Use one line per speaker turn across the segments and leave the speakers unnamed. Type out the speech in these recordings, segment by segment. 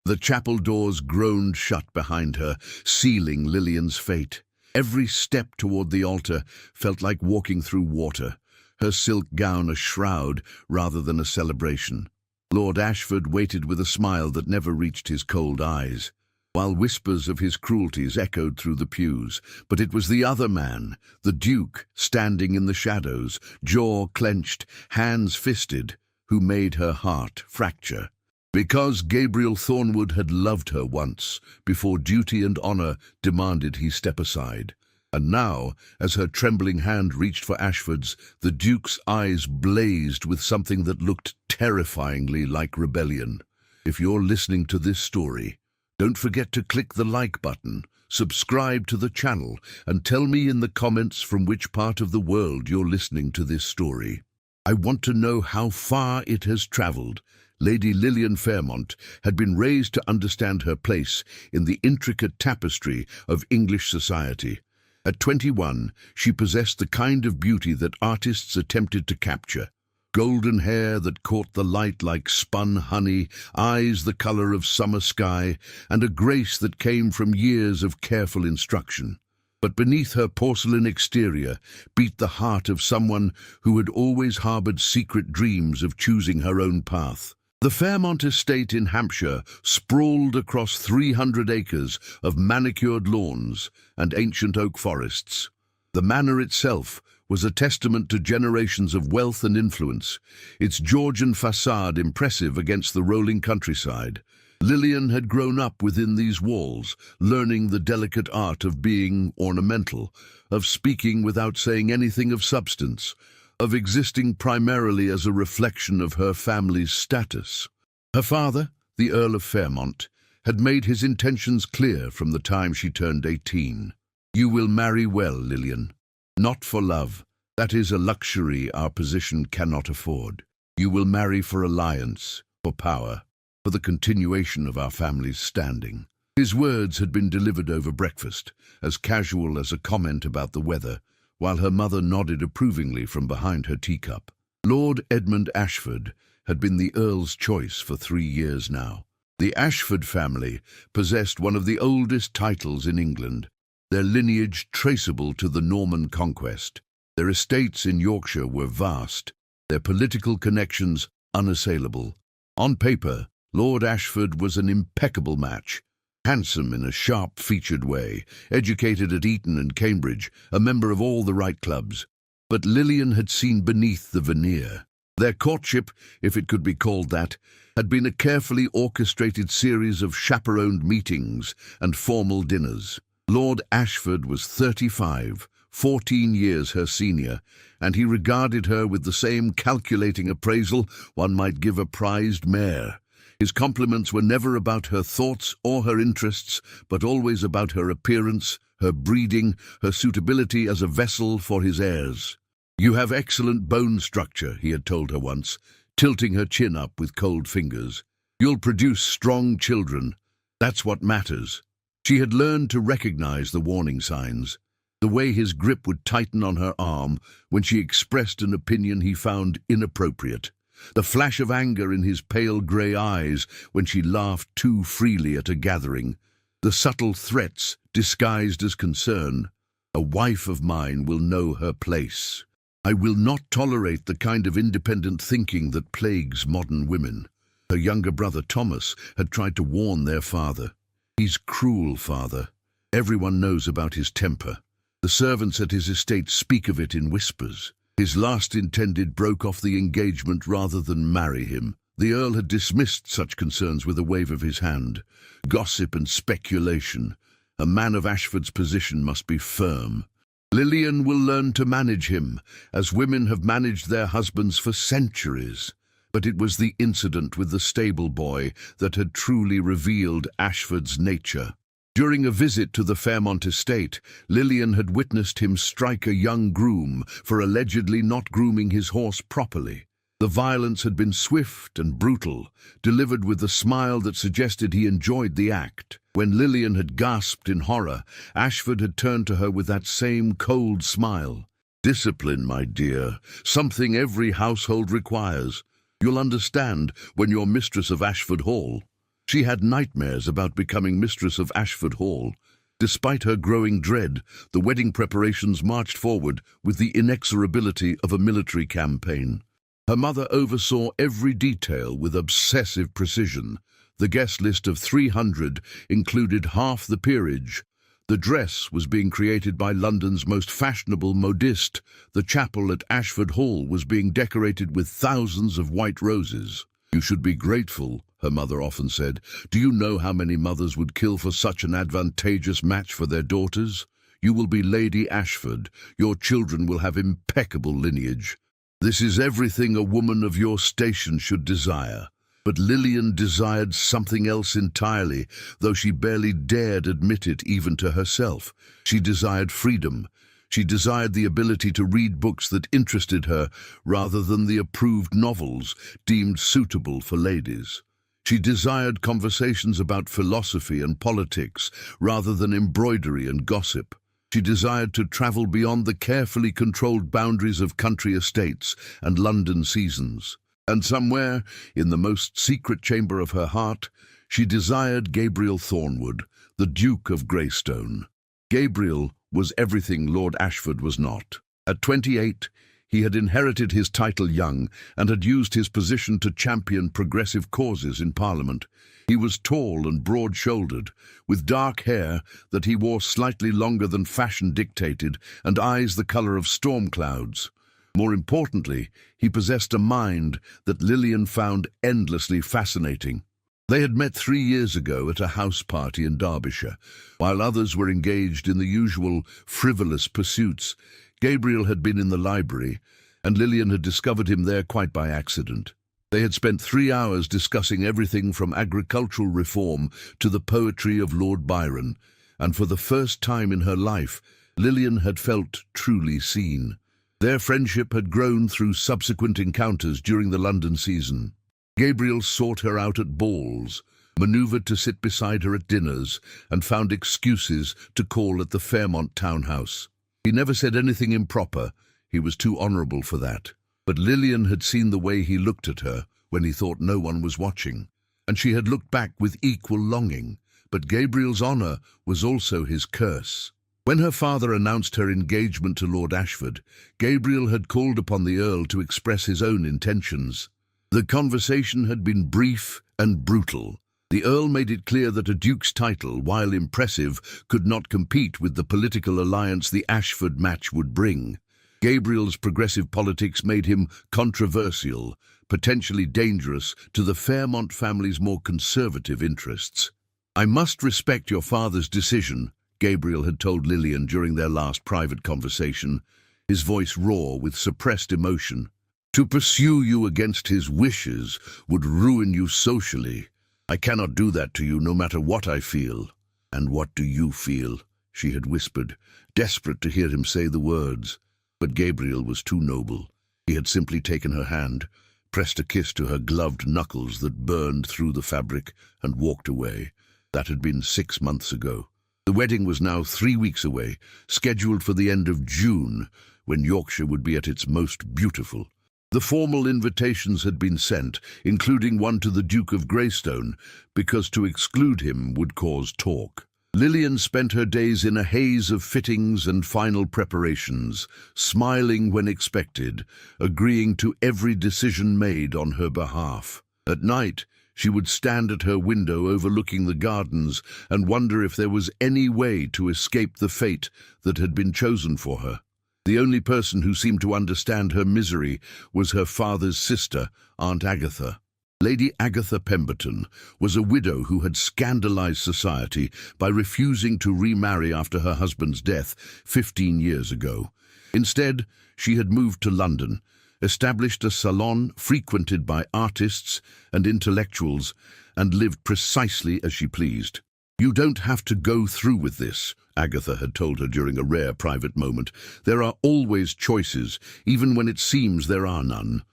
The chapel doors groaned shut behind her, sealing Lillian's fate. Every step toward the altar felt like walking through water, her silk gown a shroud rather than a celebration. Lord Ashford waited with a smile that never reached his cold eyes, while whispers of his cruelties echoed through the pews. But it was the other man, the Duke, standing in the shadows, jaw clenched, hands fisted, who made her heart fracture. Because Gabriel Thornwood had loved her once, before duty and honor demanded he step aside. And now, as her trembling hand reached for Ashford's, the Duke's eyes blazed with something that looked terrifyingly like rebellion. If you're listening to this story, don't forget to click the like button, subscribe to the channel, and tell me in the comments from which part of the world you're listening to this story. I want to know how far it has traveled. Lady Lillian Fairmont had been raised to understand her place in the intricate tapestry of English society. At 21, she possessed the kind of beauty that artists attempted to capture. Golden hair that caught the light like spun honey, eyes the color of summer sky, and a grace that came from years of careful instruction. But beneath her porcelain exterior beat the heart of someone who had always harbored secret dreams of choosing her own path. The Fairmont estate in Hampshire sprawled across 300 acres of manicured lawns and ancient oak forests. The manor itself was a testament to generations of wealth and influence, its Georgian facade impressive against the rolling countryside. Lillian had grown up within these walls, learning the delicate art of being ornamental, of speaking without saying anything of substance, of existing primarily as a reflection of her family's status. Her father, the Earl of Fairmont, had made his intentions clear from the time she turned 18. You will marry well, Lillian. Not for love. That is a luxury our position cannot afford. You will marry for alliance, for power, for the continuation of our family's standing. His words had been delivered over breakfast, as casual as a comment about the weather, while her mother nodded approvingly from behind her teacup. Lord Edmund Ashford had been the Earl's choice for 3 years now. The Ashford family possessed one of the oldest titles in England, their lineage traceable to the Norman conquest. Their estates in Yorkshire were vast, their political connections unassailable. On paper, Lord Ashford was an impeccable match. Handsome in a sharp-featured way, educated at Eton and Cambridge, a member of all the right clubs. But Lillian had seen beneath the veneer. Their courtship, if it could be called that, had been a carefully orchestrated series of chaperoned meetings and formal dinners. Lord Ashford was 35, 14 years her senior, and he regarded her with the same calculating appraisal one might give a prized mare. His compliments were never about her thoughts or her interests, but always about her appearance, her breeding, her suitability as a vessel for his heirs. You have excellent bone structure, he had told her once, tilting her chin up with cold fingers. You'll produce strong children. That's what matters. She had learned to recognize the warning signs, the way his grip would tighten on her arm when she expressed an opinion he found inappropriate, the flash of anger in his pale grey eyes when she laughed too freely at a gathering, the subtle threats disguised as concern. A wife of mine will know her place. I will not tolerate the kind of independent thinking that plagues modern women. Her younger brother Thomas had tried to warn their father. He's cruel, father. Everyone knows about his temper. The servants at his estate speak of it in whispers. His last intended broke off the engagement rather than marry him. The Earl had dismissed such concerns with a wave of his hand. Gossip and speculation. A man of Ashford's position must be firm. Lillian will learn to manage him, as women have managed their husbands for centuries. But it was the incident with the stable boy that had truly revealed Ashford's nature. During a visit to the Fairmont estate, Lillian had witnessed him strike a young groom for allegedly not grooming his horse properly. The violence had been swift and brutal, delivered with a smile that suggested he enjoyed the act. When Lillian had gasped in horror, Ashford had turned to her with that same cold smile. Discipline, my dear, something every household requires. You'll understand when you're mistress of Ashford Hall. She had nightmares about becoming mistress of Ashford Hall. Despite her growing dread, the wedding preparations marched forward with the inexorability of a military campaign. Her mother oversaw every detail with obsessive precision. The guest list of 300 included half the peerage. The dress was being created by London's most fashionable modiste. The chapel at Ashford Hall was being decorated with thousands of white roses. "You should be grateful," her mother often said. "Do you know how many mothers would kill for such an advantageous match for their daughters? You will be Lady Ashford. Your children will have impeccable lineage. This is everything a woman of your station should desire." But Lillian desired something else entirely, though she barely dared admit it even to herself. She desired freedom. She desired the ability to read books that interested her rather than the approved novels deemed suitable for ladies. She desired conversations about philosophy and politics rather than embroidery and gossip. She desired to travel beyond the carefully controlled boundaries of country estates and London seasons. And somewhere, in the most secret chamber of her heart, she desired Gabriel Thornwood, the Duke of Greystone. Gabriel was everything Lord Ashford was not. At 28, he had inherited his title young and had used his position to champion progressive causes in Parliament. He was tall and broad-shouldered, with dark hair that he wore slightly longer than fashion dictated and eyes the colour of storm clouds. More importantly, he possessed a mind that Lillian found endlessly fascinating. They had met 3 years ago at a house party in Derbyshire. While others were engaged in the usual frivolous pursuits, Gabriel had been in the library, and Lillian had discovered him there quite by accident. They had spent 3 hours discussing everything from agricultural reform to the poetry of Lord Byron, and for the first time in her life, Lillian had felt truly seen. Their friendship had grown through subsequent encounters during the London season. Gabriel sought her out at balls, manoeuvred to sit beside her at dinners, and found excuses to call at the Fairmont townhouse. He never said anything improper. He was too honourable for that. But Lillian had seen the way he looked at her when he thought no one was watching, and she had looked back with equal longing. But Gabriel's honour was also his curse. When her father announced her engagement to Lord Ashford, Gabriel had called upon the Earl to express his own intentions. The conversation had been brief and brutal. The Earl made it clear that a duke's title, while impressive, could not compete with the political alliance the Ashford match would bring. Gabriel's progressive politics made him controversial, potentially dangerous to the Fairmont family's more conservative interests. "I must respect your father's decision," Gabriel had told Lillian during their last private conversation, his voice raw with suppressed emotion. "To pursue you against his wishes would ruin you socially. I cannot do that to you no matter what I feel." "And what do you feel?" she had whispered, desperate to hear him say the words. But Gabriel was too noble. He had simply taken her hand, pressed a kiss to her gloved knuckles that burned through the fabric, and walked away. That had been 6 months ago. The wedding was now 3 weeks away, scheduled for the end of June, when Yorkshire would be at its most beautiful. The formal invitations had been sent, including one to the Duke of Greystone, because to exclude him would cause talk. Lillian spent her days in a haze of fittings and final preparations, smiling when expected, agreeing to every decision made on her behalf. At night, she would stand at her window overlooking the gardens and wonder if there was any way to escape the fate that had been chosen for her. The only person who seemed to understand her misery was her father's sister, Aunt Agatha. Lady Agatha Pemberton was a widow who had scandalized society by refusing to remarry after her husband's death 15 years ago. Instead, she had moved to London, established a salon frequented by artists and intellectuals, and lived precisely as she pleased. "You don't have to go through with this," Agatha had told her during a rare private moment. "There are always choices, even when it seems there are none."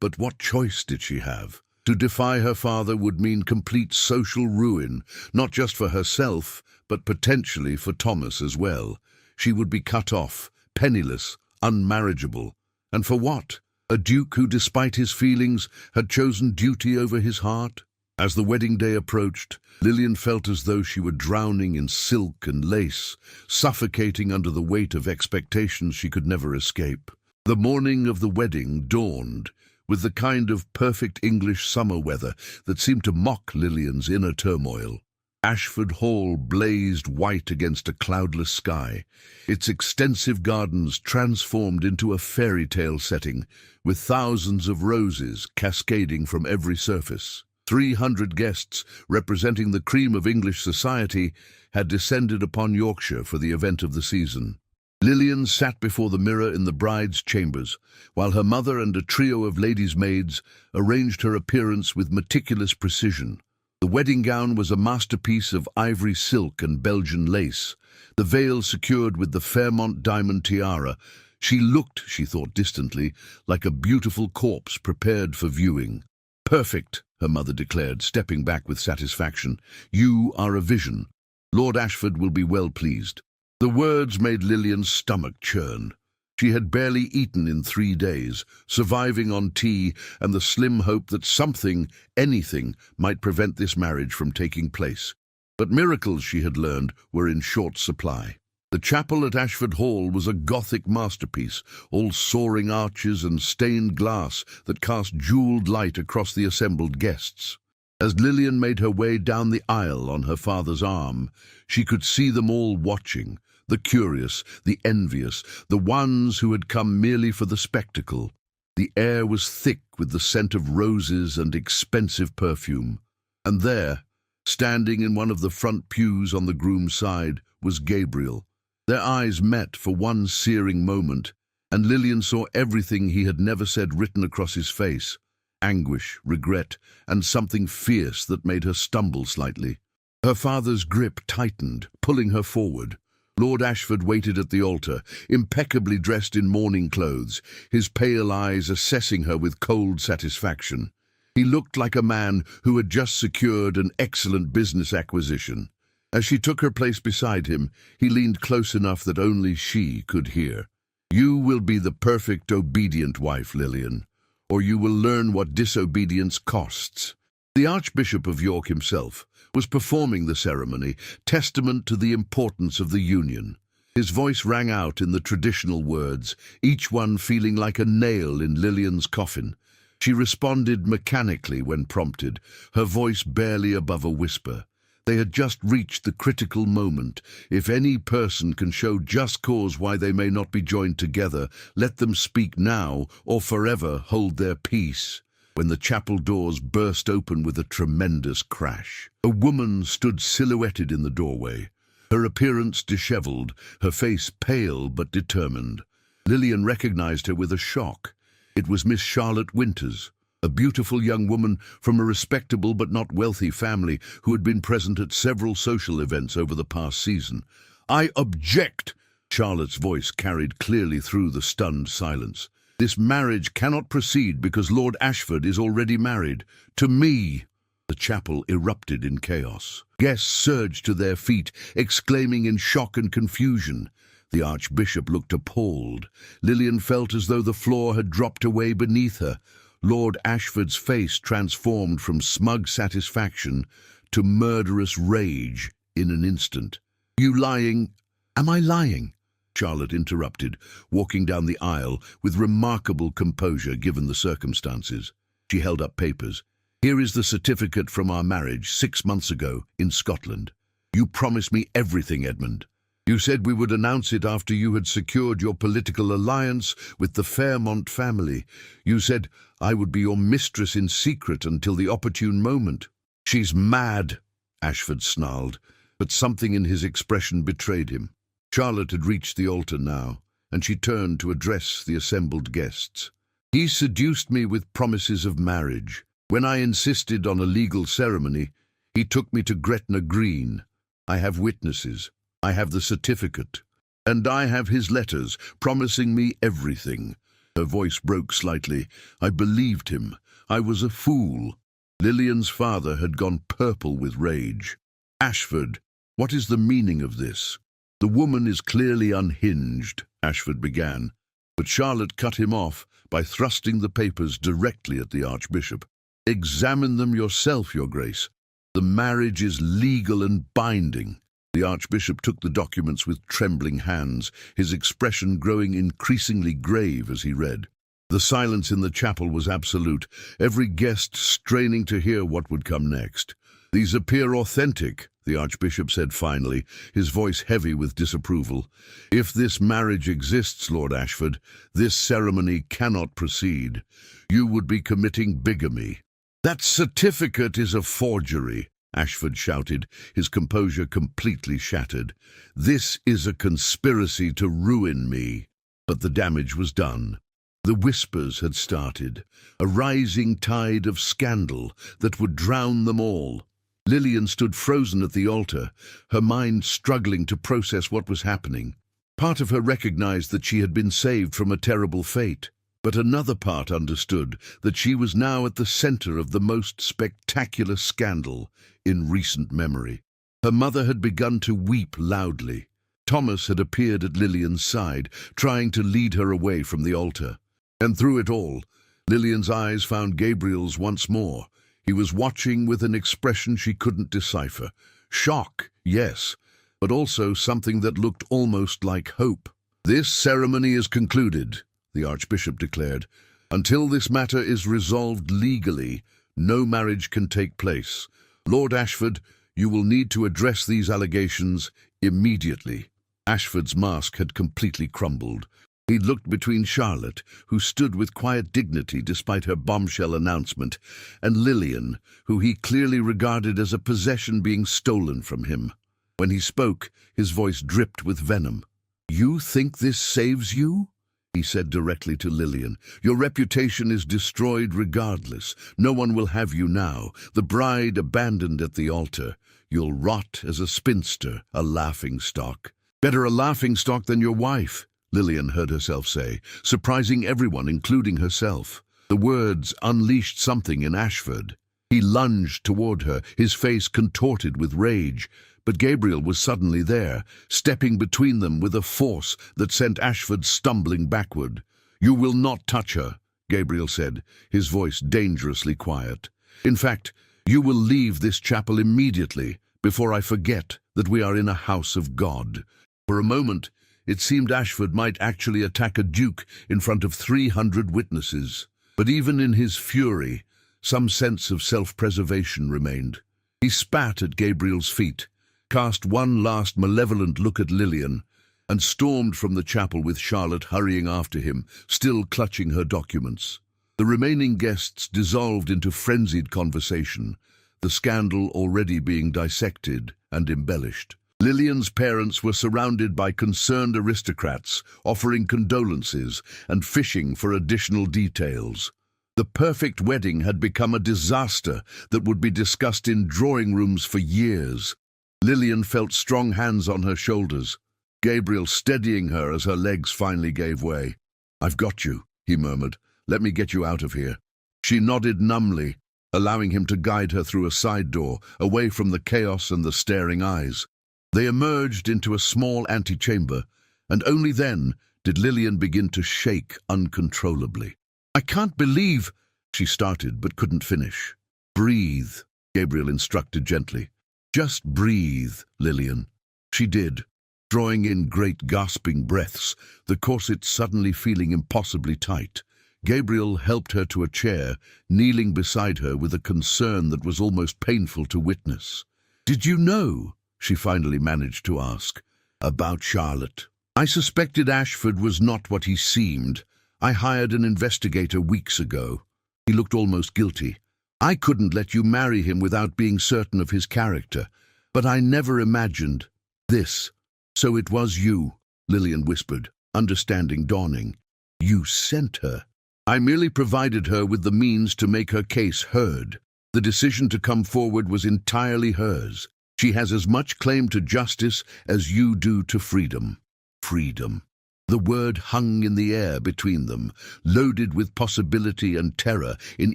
But what choice did she have? To defy her father would mean complete social ruin, not just for herself, but potentially for Thomas as well. She would be cut off, penniless, unmarriageable. And for what? A duke who, despite his feelings, had chosen duty over his heart? As the wedding day approached, Lillian felt as though she were drowning in silk and lace, suffocating under the weight of expectations she could never escape. The morning of the wedding dawned, with the kind of perfect English summer weather that seemed to mock Lillian's inner turmoil. Ashford Hall blazed white against a cloudless sky, its extensive gardens transformed into a fairy tale setting, with thousands of roses cascading from every surface. 300 guests, representing the cream of English society, had descended upon Yorkshire for the event of the season. Lillian sat before the mirror in the bride's chambers, while her mother and a trio of ladies' maids arranged her appearance with meticulous precision. The wedding gown was a masterpiece of ivory silk and Belgian lace, the veil secured with the Fairmont diamond tiara. She looked, she thought distantly, like a beautiful corpse prepared for viewing. "Perfect," her mother declared, stepping back with satisfaction. "You are a vision. Lord Ashford will be well pleased." The words made Lillian's stomach churn. She had barely eaten in 3 days, surviving on tea and the slim hope that something, anything, might prevent this marriage from taking place. But miracles, she had learned, were in short supply. The chapel at Ashford Hall was a Gothic masterpiece, all soaring arches and stained glass that cast jeweled light across the assembled guests. As Lillian made her way down the aisle on her father's arm, she could see them all watching, the curious, the envious, the ones who had come merely for the spectacle. The air was thick with the scent of roses and expensive perfume. And there, standing in one of the front pews on the groom's side, was Gabriel. Their eyes met for one searing moment, and Lillian saw everything he had never said written across his face: anguish, regret, and something fierce that made her stumble slightly. Her father's grip tightened, pulling her forward. Lord Ashford waited at the altar, impeccably dressed in mourning clothes, his pale eyes assessing her with cold satisfaction. He looked like a man who had just secured an excellent business acquisition. As she took her place beside him, he leaned close enough that only she could hear. "You will be the perfect obedient wife, Lillian, or you will learn what disobedience costs." The Archbishop of York himself was performing the ceremony, testament to the importance of the union. His voice rang out in the traditional words, each one feeling like a nail in Lillian's coffin. She responded mechanically when prompted, her voice barely above a whisper. They had just reached the critical moment. If any person can show just cause why they may not be joined together, let them speak now or forever hold their peace. When the chapel doors burst open with a tremendous crash, a woman stood silhouetted in the doorway, her appearance disheveled, her face pale but determined. Lillian recognized her with a shock. It was Miss Charlotte Winters, a beautiful young woman from a respectable but not wealthy family who had been present at several social events over the past season. "I object!" Charlotte's voice carried clearly through the stunned silence. "This marriage cannot proceed because Lord Ashford is already married. To me!" The chapel erupted in chaos. Guests surged to their feet, exclaiming in shock and confusion. The Archbishop looked appalled. Lillian felt as though the floor had dropped away beneath her. Lord Ashford's face transformed from smug satisfaction to murderous rage in an instant. "You lying?" "Am I lying?" Charlotte interrupted, walking down the aisle with remarkable composure given the circumstances. She held up papers. "Here is the certificate from our marriage 6 months ago in Scotland. You promised me everything, Edmund. You said we would announce it after you had secured your political alliance with the Fairmont family. You said I would be your mistress in secret until the opportune moment." "She's mad," Ashford snarled, but something in his expression betrayed him. Charlotte had reached the altar now, and she turned to address the assembled guests. "He seduced me with promises of marriage. When I insisted on a legal ceremony, he took me to Gretna Green. I have witnesses. I have the certificate. And I have his letters promising me everything." Her voice broke slightly. "I believed him. I was a fool." Lillian's father had gone purple with rage. "Ashford, what is the meaning of this?" "The woman is clearly unhinged," Ashford began, but Charlotte cut him off by thrusting the papers directly at the Archbishop. Examine them yourself, your grace. The marriage is legal and binding." The archbishop took the documents with trembling hands, his expression growing increasingly grave as he read. The silence in the chapel was absolute, every guest straining to hear what would come next. "These appear authentic," the archbishop said finally, his voice heavy with disapproval. "If this marriage exists, Lord Ashford, this ceremony cannot proceed. You would be committing bigamy." "That certificate is a forgery," Ashford shouted, his composure completely shattered. "This is a conspiracy to ruin me." But the damage was done. The whispers had started, a rising tide of scandal that would drown them all. Lillian stood frozen at the altar, her mind struggling to process what was happening. Part of her recognized that she had been saved from a terrible fate, but another part understood that she was now at the center of the most spectacular scandal in recent memory. Her mother had begun to weep loudly. Thomas had appeared at Lillian's side, trying to lead her away from the altar. And through it all, Lillian's eyes found Gabriel's once more. He was watching with an expression she couldn't decipher. Shock, yes, but also something that looked almost like hope. "This ceremony is concluded," the archbishop declared. "Until this matter is resolved legally, no marriage can take place. Lord Ashford, you will need to address these allegations immediately." Ashford's mask had completely crumbled. He looked between Charlotte, who stood with quiet dignity despite her bombshell announcement, and Lillian, who he clearly regarded as a possession being stolen from him. When he spoke, his voice dripped with venom. "You think this saves you?" he said directly to Lillian. "Your reputation is destroyed regardless. No one will have you now, the bride abandoned at the altar. You'll rot as a spinster, a laughingstock." "Better a laughingstock than your wife," Lillian heard herself say, surprising everyone, including herself. The words unleashed something in Ashford. He lunged toward her, his face contorted with rage. But Gabriel was suddenly there, stepping between them with a force that sent Ashford stumbling backward. "You will not touch her," Gabriel said, his voice dangerously quiet. "In fact, you will leave this chapel immediately, before I forget that we are in a house of God." For a moment, it seemed Ashford might actually attack a duke in front of 300 witnesses. But even in his fury, some sense of self-preservation remained. He spat at Gabriel's feet, cast one last malevolent look at Lillian, and stormed from the chapel with Charlotte hurrying after him, still clutching her documents. The remaining guests dissolved into frenzied conversation, the scandal already being dissected and embellished. Lillian's parents were surrounded by concerned aristocrats, offering condolences and fishing for additional details. The perfect wedding had become a disaster that would be discussed in drawing rooms for years. Lillian felt strong hands on her shoulders, Gabriel steadying her as her legs finally gave way. "I've got you," he murmured. "Let me get you out of here." She nodded numbly, allowing him to guide her through a side door, away from the chaos and the staring eyes. They emerged into a small antechamber, and only then did Lillian begin to shake uncontrollably. "I can't believe—" she started but couldn't finish. "Breathe," Gabriel instructed gently. "Just breathe, Lillian." She did, drawing in great gasping breaths, the corset suddenly feeling impossibly tight. Gabriel helped her to a chair, kneeling beside her with a concern that was almost painful to witness. "Did you know," she finally managed to ask, "about Charlotte?" "I suspected Ashford was not what he seemed. I hired an investigator weeks ago." He looked almost guilty. "I couldn't let you marry him without being certain of his character, but I never imagined this." "So it was you," Lillian whispered, understanding dawning. "You sent her." "I merely provided her with the means to make her case heard. The decision to come forward was entirely hers. She has as much claim to justice as you do to freedom." Freedom. The word hung in the air between them, loaded with possibility and terror in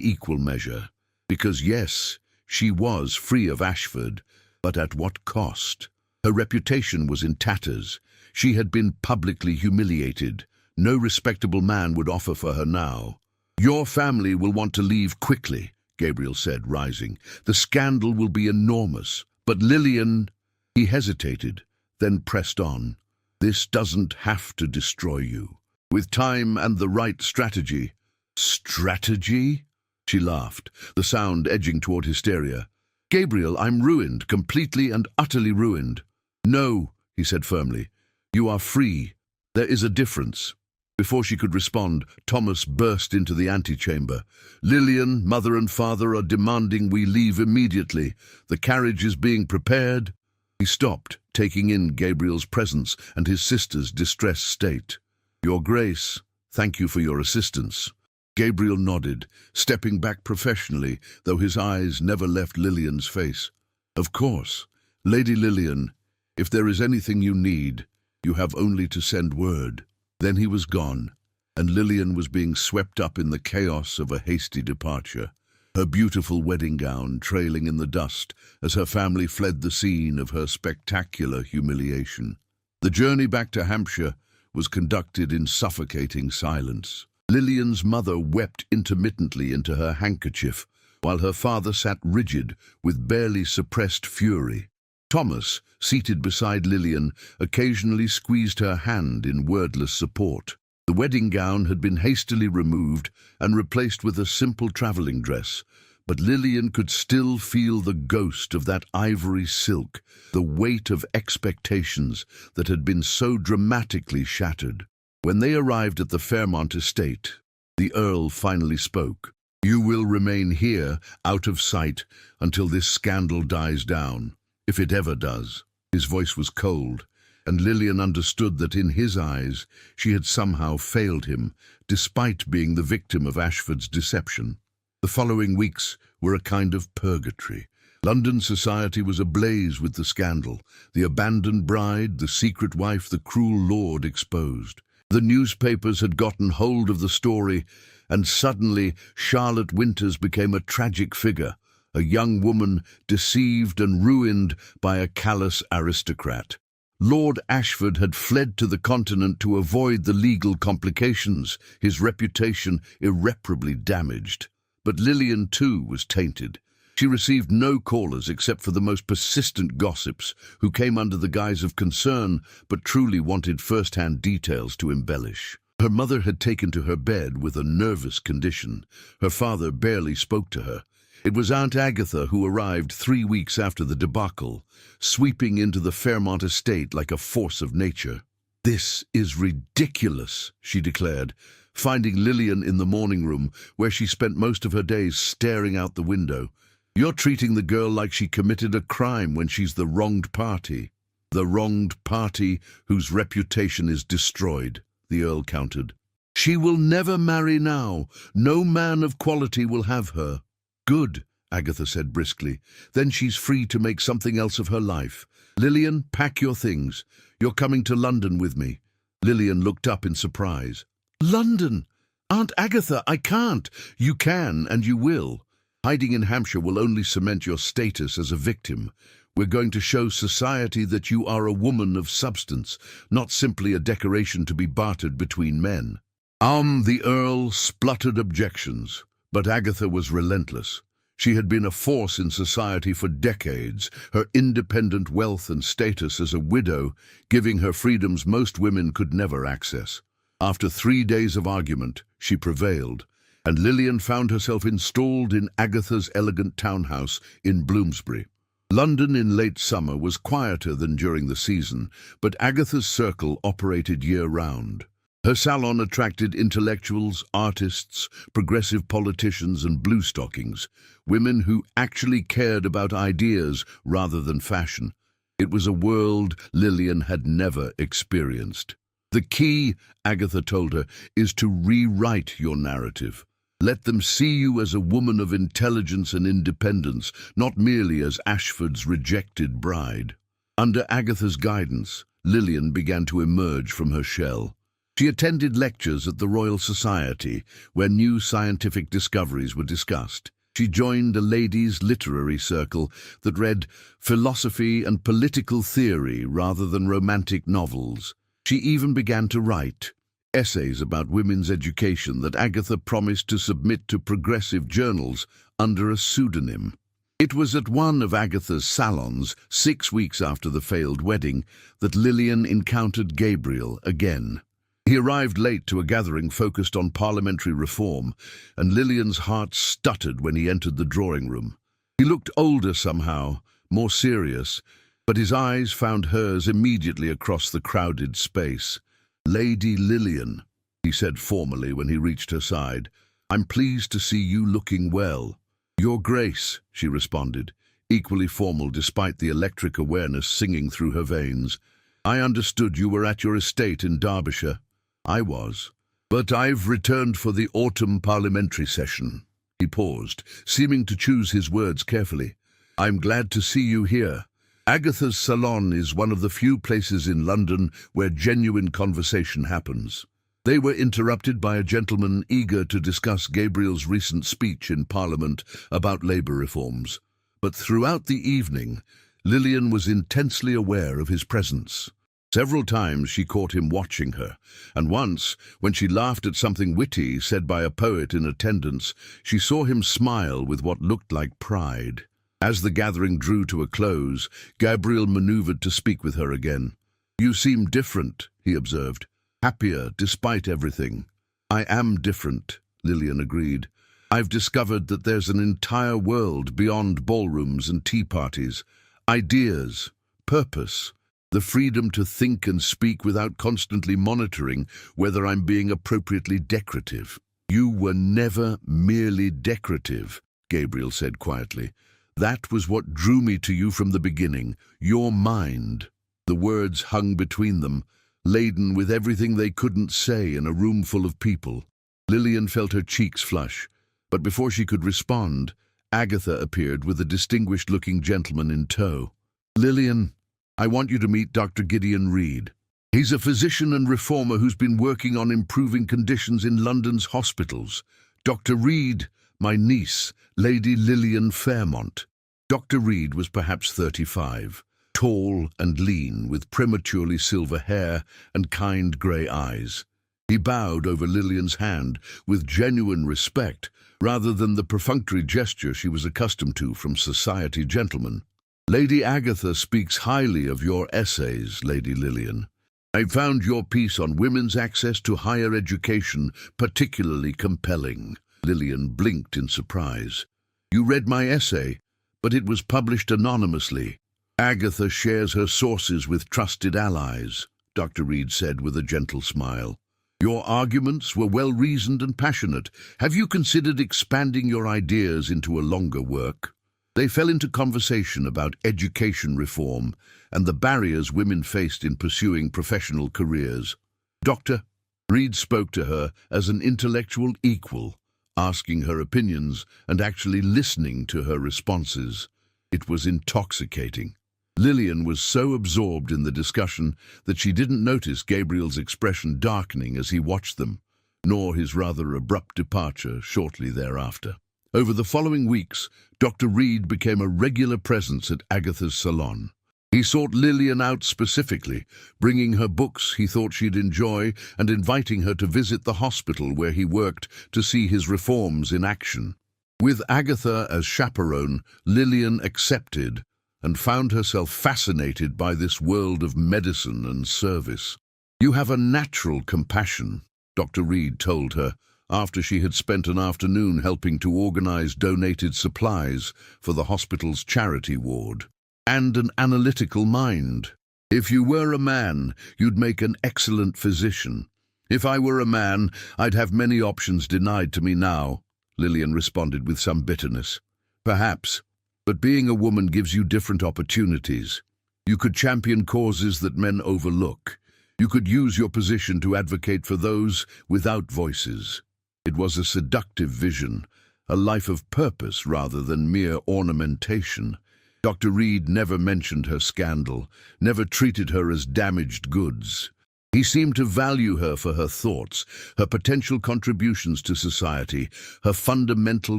equal measure. Because yes, she was free of Ashford, but at what cost? Her reputation was in tatters. She had been publicly humiliated. No respectable man would offer for her now. "Your family will want to leave quickly," Gabriel said, rising. "The scandal will be enormous. But Lillian—" He hesitated, then pressed on. "This doesn't have to destroy you. With time and the right strategy—" "Strategy?" She laughed, the sound edging toward hysteria. "Gabriel, I'm ruined, completely and utterly ruined." "No," he said firmly. "You are free. There is a difference." Before she could respond, Thomas burst into the antechamber. "Lillian, mother and father are demanding we leave immediately. The carriage is being prepared." He stopped, taking in Gabriel's presence and his sister's distressed state. "Your Grace, thank you for your assistance." Gabriel nodded, stepping back professionally, though his eyes never left Lillian's face. "Of course. Lady Lillian, if there is anything you need, you have only to send word." Then he was gone, and Lillian was being swept up in the chaos of a hasty departure, her beautiful wedding gown trailing in the dust as her family fled the scene of her spectacular humiliation. The journey back to Hampshire was conducted in suffocating silence. Lillian's mother wept intermittently into her handkerchief, while her father sat rigid with barely suppressed fury. Thomas, seated beside Lillian, occasionally squeezed her hand in wordless support. The wedding gown had been hastily removed and replaced with a simple traveling dress, but Lillian could still feel the ghost of that ivory silk, the weight of expectations that had been so dramatically shattered. When they arrived at the Fairmont estate, the Earl finally spoke. "You will remain here, out of sight, until this scandal dies down. If it ever does." His voice was cold, and Lillian understood that in his eyes she had somehow failed him, despite being the victim of Ashford's deception. The following weeks were a kind of purgatory. London society was ablaze with the scandal, the abandoned bride, the secret wife, the cruel lord exposed. The newspapers had gotten hold of the story, and suddenly Charlotte Winters became a tragic figure, a young woman deceived and ruined by a callous aristocrat. Lord Ashford had fled to the continent to avoid the legal complications, his reputation irreparably damaged. But Lillian, too, was tainted. She received no callers except for the most persistent gossips, who came under the guise of concern but truly wanted first-hand details to embellish. Her mother had taken to her bed with a nervous condition. Her father barely spoke to her. It was Aunt Agatha who arrived 3 weeks after the debacle, sweeping into the Fairmont estate like a force of nature. "This is ridiculous," she declared, finding Lillian in the morning room, where she spent most of her days staring out the window. "You're treating the girl like she committed a crime when she's the wronged party." "The wronged party whose reputation is destroyed," the Earl countered. "She will never marry now. No man of quality will have her." "Good," Agatha said briskly. "Then she's free to make something else of her life. Lillian, pack your things. You're coming to London with me." Lillian looked up in surprise. "London? Aunt Agatha, I can't." "You can, and you will. Hiding in Hampshire will only cement your status as a victim. We're going to show society that you are a woman of substance, not simply a decoration to be bartered between men." The Earl spluttered objections. But Agatha was relentless. She had been a force in society for decades, her independent wealth and status as a widow giving her freedoms most women could never access. After 3 days of argument, she prevailed, and Lillian found herself installed in Agatha's elegant townhouse in Bloomsbury. London in late summer was quieter than during the season, but Agatha's circle operated year-round. Her salon attracted intellectuals, artists, progressive politicians and bluestockings, women who actually cared about ideas rather than fashion. It was a world Lillian had never experienced. "The key," Agatha told her, "is to rewrite your narrative. Let them see you as a woman of intelligence and independence, not merely as Ashford's rejected bride." Under Agatha's guidance, Lillian began to emerge from her shell. She attended lectures at the Royal Society, where new scientific discoveries were discussed. She joined a ladies' literary circle that read philosophy and political theory rather than romantic novels. She even began to write essays about women's education that Agatha promised to submit to progressive journals under a pseudonym. It was at one of Agatha's salons, 6 weeks after the failed wedding, that Lillian encountered Gabriel again. He arrived late to a gathering focused on parliamentary reform, and Lillian's heart stuttered when he entered the drawing room. He looked older somehow, more serious, but his eyes found hers immediately across the crowded space. "Lady Lillian," he said formally when he reached her side, "I'm pleased to see you looking well." "Your Grace," she responded, equally formal despite the electric awareness singing through her veins. "I understood you were at your estate in Derbyshire." "I was. But I've returned for the autumn parliamentary session." He paused, seeming to choose his words carefully. "I'm glad to see you here. Agatha's salon is one of the few places in London where genuine conversation happens." They were interrupted by a gentleman eager to discuss Gabriel's recent speech in Parliament about labour reforms. But throughout the evening, Lillian was intensely aware of his presence. Several times she caught him watching her, and once, when she laughed at something witty said by a poet in attendance, she saw him smile with what looked like pride. As the gathering drew to a close, Gabriel manoeuvred to speak with her again. "You seem different," he observed. "Happier despite everything." "I am different," Lillian agreed. "I've discovered that there's an entire world beyond ballrooms and tea parties. Ideas, purpose, the freedom to think and speak without constantly monitoring whether I'm being appropriately decorative." "You were never merely decorative," Gabriel said quietly. "That was what drew me to you from the beginning, your mind." The words hung between them, laden with everything they couldn't say in a room full of people. Lillian felt her cheeks flush, but before she could respond, Agatha appeared with a distinguished-looking gentleman in tow. "Lillian, I want you to meet Dr. Gideon Reed. He's a physician and reformer who's been working on improving conditions in London's hospitals. Dr. Reed, my niece, Lady Lillian Fairmont." Dr. Reed was perhaps 35. Tall and lean, with prematurely silver hair and kind grey eyes. He bowed over Lillian's hand with genuine respect, rather than the perfunctory gesture she was accustomed to from society gentlemen. "Lady Agatha speaks highly of your essays, Lady Lillian. I found your piece on women's access to higher education particularly compelling." Lillian blinked in surprise. "You read my essay, but it was published anonymously." "Agatha shares her sources with trusted allies," Dr. Reed said with a gentle smile. "Your arguments were well-reasoned and passionate. Have you considered expanding your ideas into a longer work?" They fell into conversation about education reform and the barriers women faced in pursuing professional careers. Dr. Reed spoke to her as an intellectual equal, asking her opinions and actually listening to her responses. It was intoxicating. Lillian was so absorbed in the discussion that she didn't notice Gabriel's expression darkening as he watched them, nor his rather abrupt departure shortly thereafter. Over the following weeks, Dr. Reed became a regular presence at Agatha's salon. He sought Lillian out specifically, bringing her books he thought she'd enjoy and inviting her to visit the hospital where he worked to see his reforms in action. With Agatha as chaperone, Lillian accepted and found herself fascinated by this world of medicine and service. "You have a natural compassion," Dr. Reed told her, after she had spent an afternoon helping to organize donated supplies for the hospital's charity ward. "And an analytical mind. If you were a man, you'd make an excellent physician. If I were a man, I'd have many options denied to me now," Lillian responded with some bitterness. "Perhaps. But being a woman gives you different opportunities. You could champion causes that men overlook. You could use your position to advocate for those without voices." It was a seductive vision, a life of purpose rather than mere ornamentation. Dr. Reed never mentioned her scandal, never treated her as damaged goods. He seemed to value her for her thoughts, her potential contributions to society, her fundamental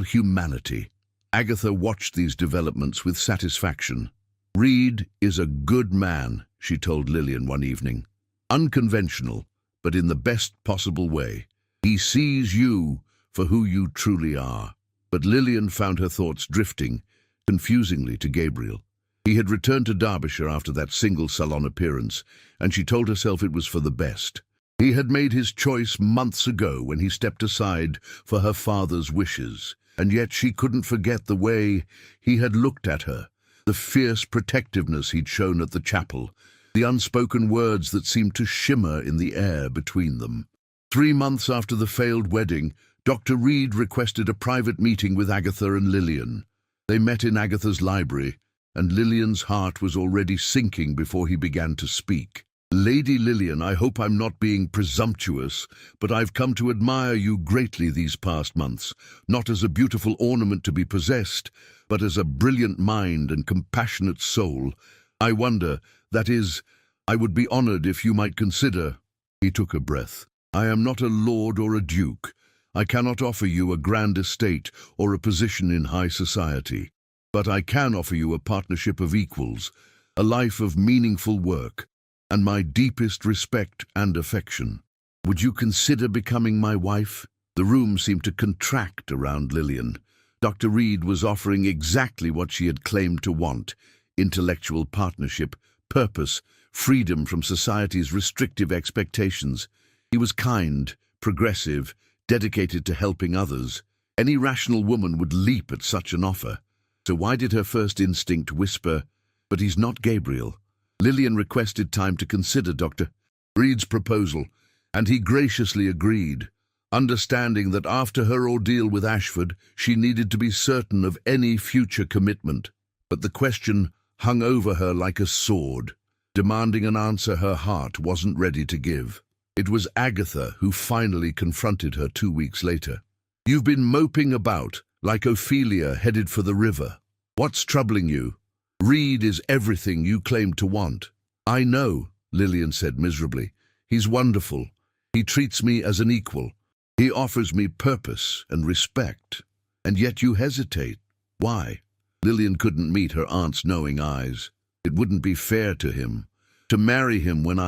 humanity. Agatha watched these developments with satisfaction. "Reed is a good man," she told Lillian one evening. "Unconventional, but in the best possible way. He sees you for who you truly are." But Lillian found her thoughts drifting, confusingly, to Gabriel. He had returned to Derbyshire after that single salon appearance, and she told herself it was for the best. He had made his choice months ago when he stepped aside for her father's wishes, and yet she couldn't forget the way he had looked at her, the fierce protectiveness he'd shown at the chapel, the unspoken words that seemed to shimmer in the air between them. 3 months after the failed wedding, Dr. Reed requested a private meeting with Agatha and Lillian. They met in Agatha's library, and Lillian's heart was already sinking before he began to speak. "Lady Lillian, I hope I'm not being presumptuous, but I've come to admire you greatly these past months, not as a beautiful ornament to be possessed, but as a brilliant mind and compassionate soul. I wonder, that is, I would be honored if you might consider—" He took a breath. "I am not a lord or a duke. I cannot offer you a grand estate or a position in high society, but I can offer you a partnership of equals, a life of meaningful work, and my deepest respect and affection. Would you consider becoming my wife?" The room seemed to contract around Lillian. Dr. Reed was offering exactly what she had claimed to want: intellectual partnership, purpose, freedom from society's restrictive expectations. He was kind, progressive, dedicated to helping others. Any rational woman would leap at such an offer. So why did her first instinct whisper, "But he's not Gabriel"? Lillian requested time to consider Dr. Reed's proposal, and he graciously agreed, understanding that after her ordeal with Ashford, she needed to be certain of any future commitment. But the question hung over her like a sword, demanding an answer her heart wasn't ready to give. It was Agatha who finally confronted her 2 weeks later. "You've been moping about, like Ophelia headed for the river. What's troubling you? Reed is everything you claim to want." "I know," Lillian said miserably. "He's wonderful. He treats me as an equal. He offers me purpose and respect. And yet you hesitate. Why?" Lillian couldn't meet her aunt's knowing eyes. "It wouldn't be fair to him. To marry him when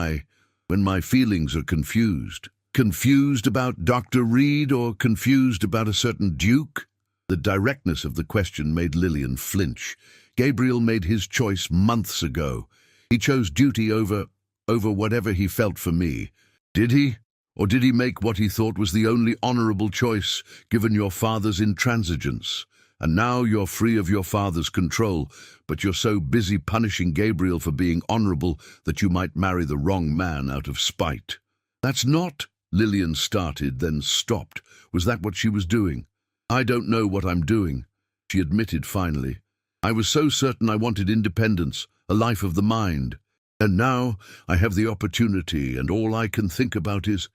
my feelings are confused." Confused about Dr. Reed or confused about a certain duke? The directness of the question made Lillian flinch. Gabriel made his choice months ago. He chose duty over whatever he felt for me. Did he? Or did he make what he thought was the only honorable choice, given your father's intransigence? And now you're free of your father's control, but you're so busy punishing Gabriel for being honorable that you might marry the wrong man out of spite. "That's not—" Lillian started, then stopped. Was that what she was doing? "I don't know what I'm doing," she admitted finally. "I was so certain I wanted independence, a life of the mind. And now I have the opportunity, and all I can think about is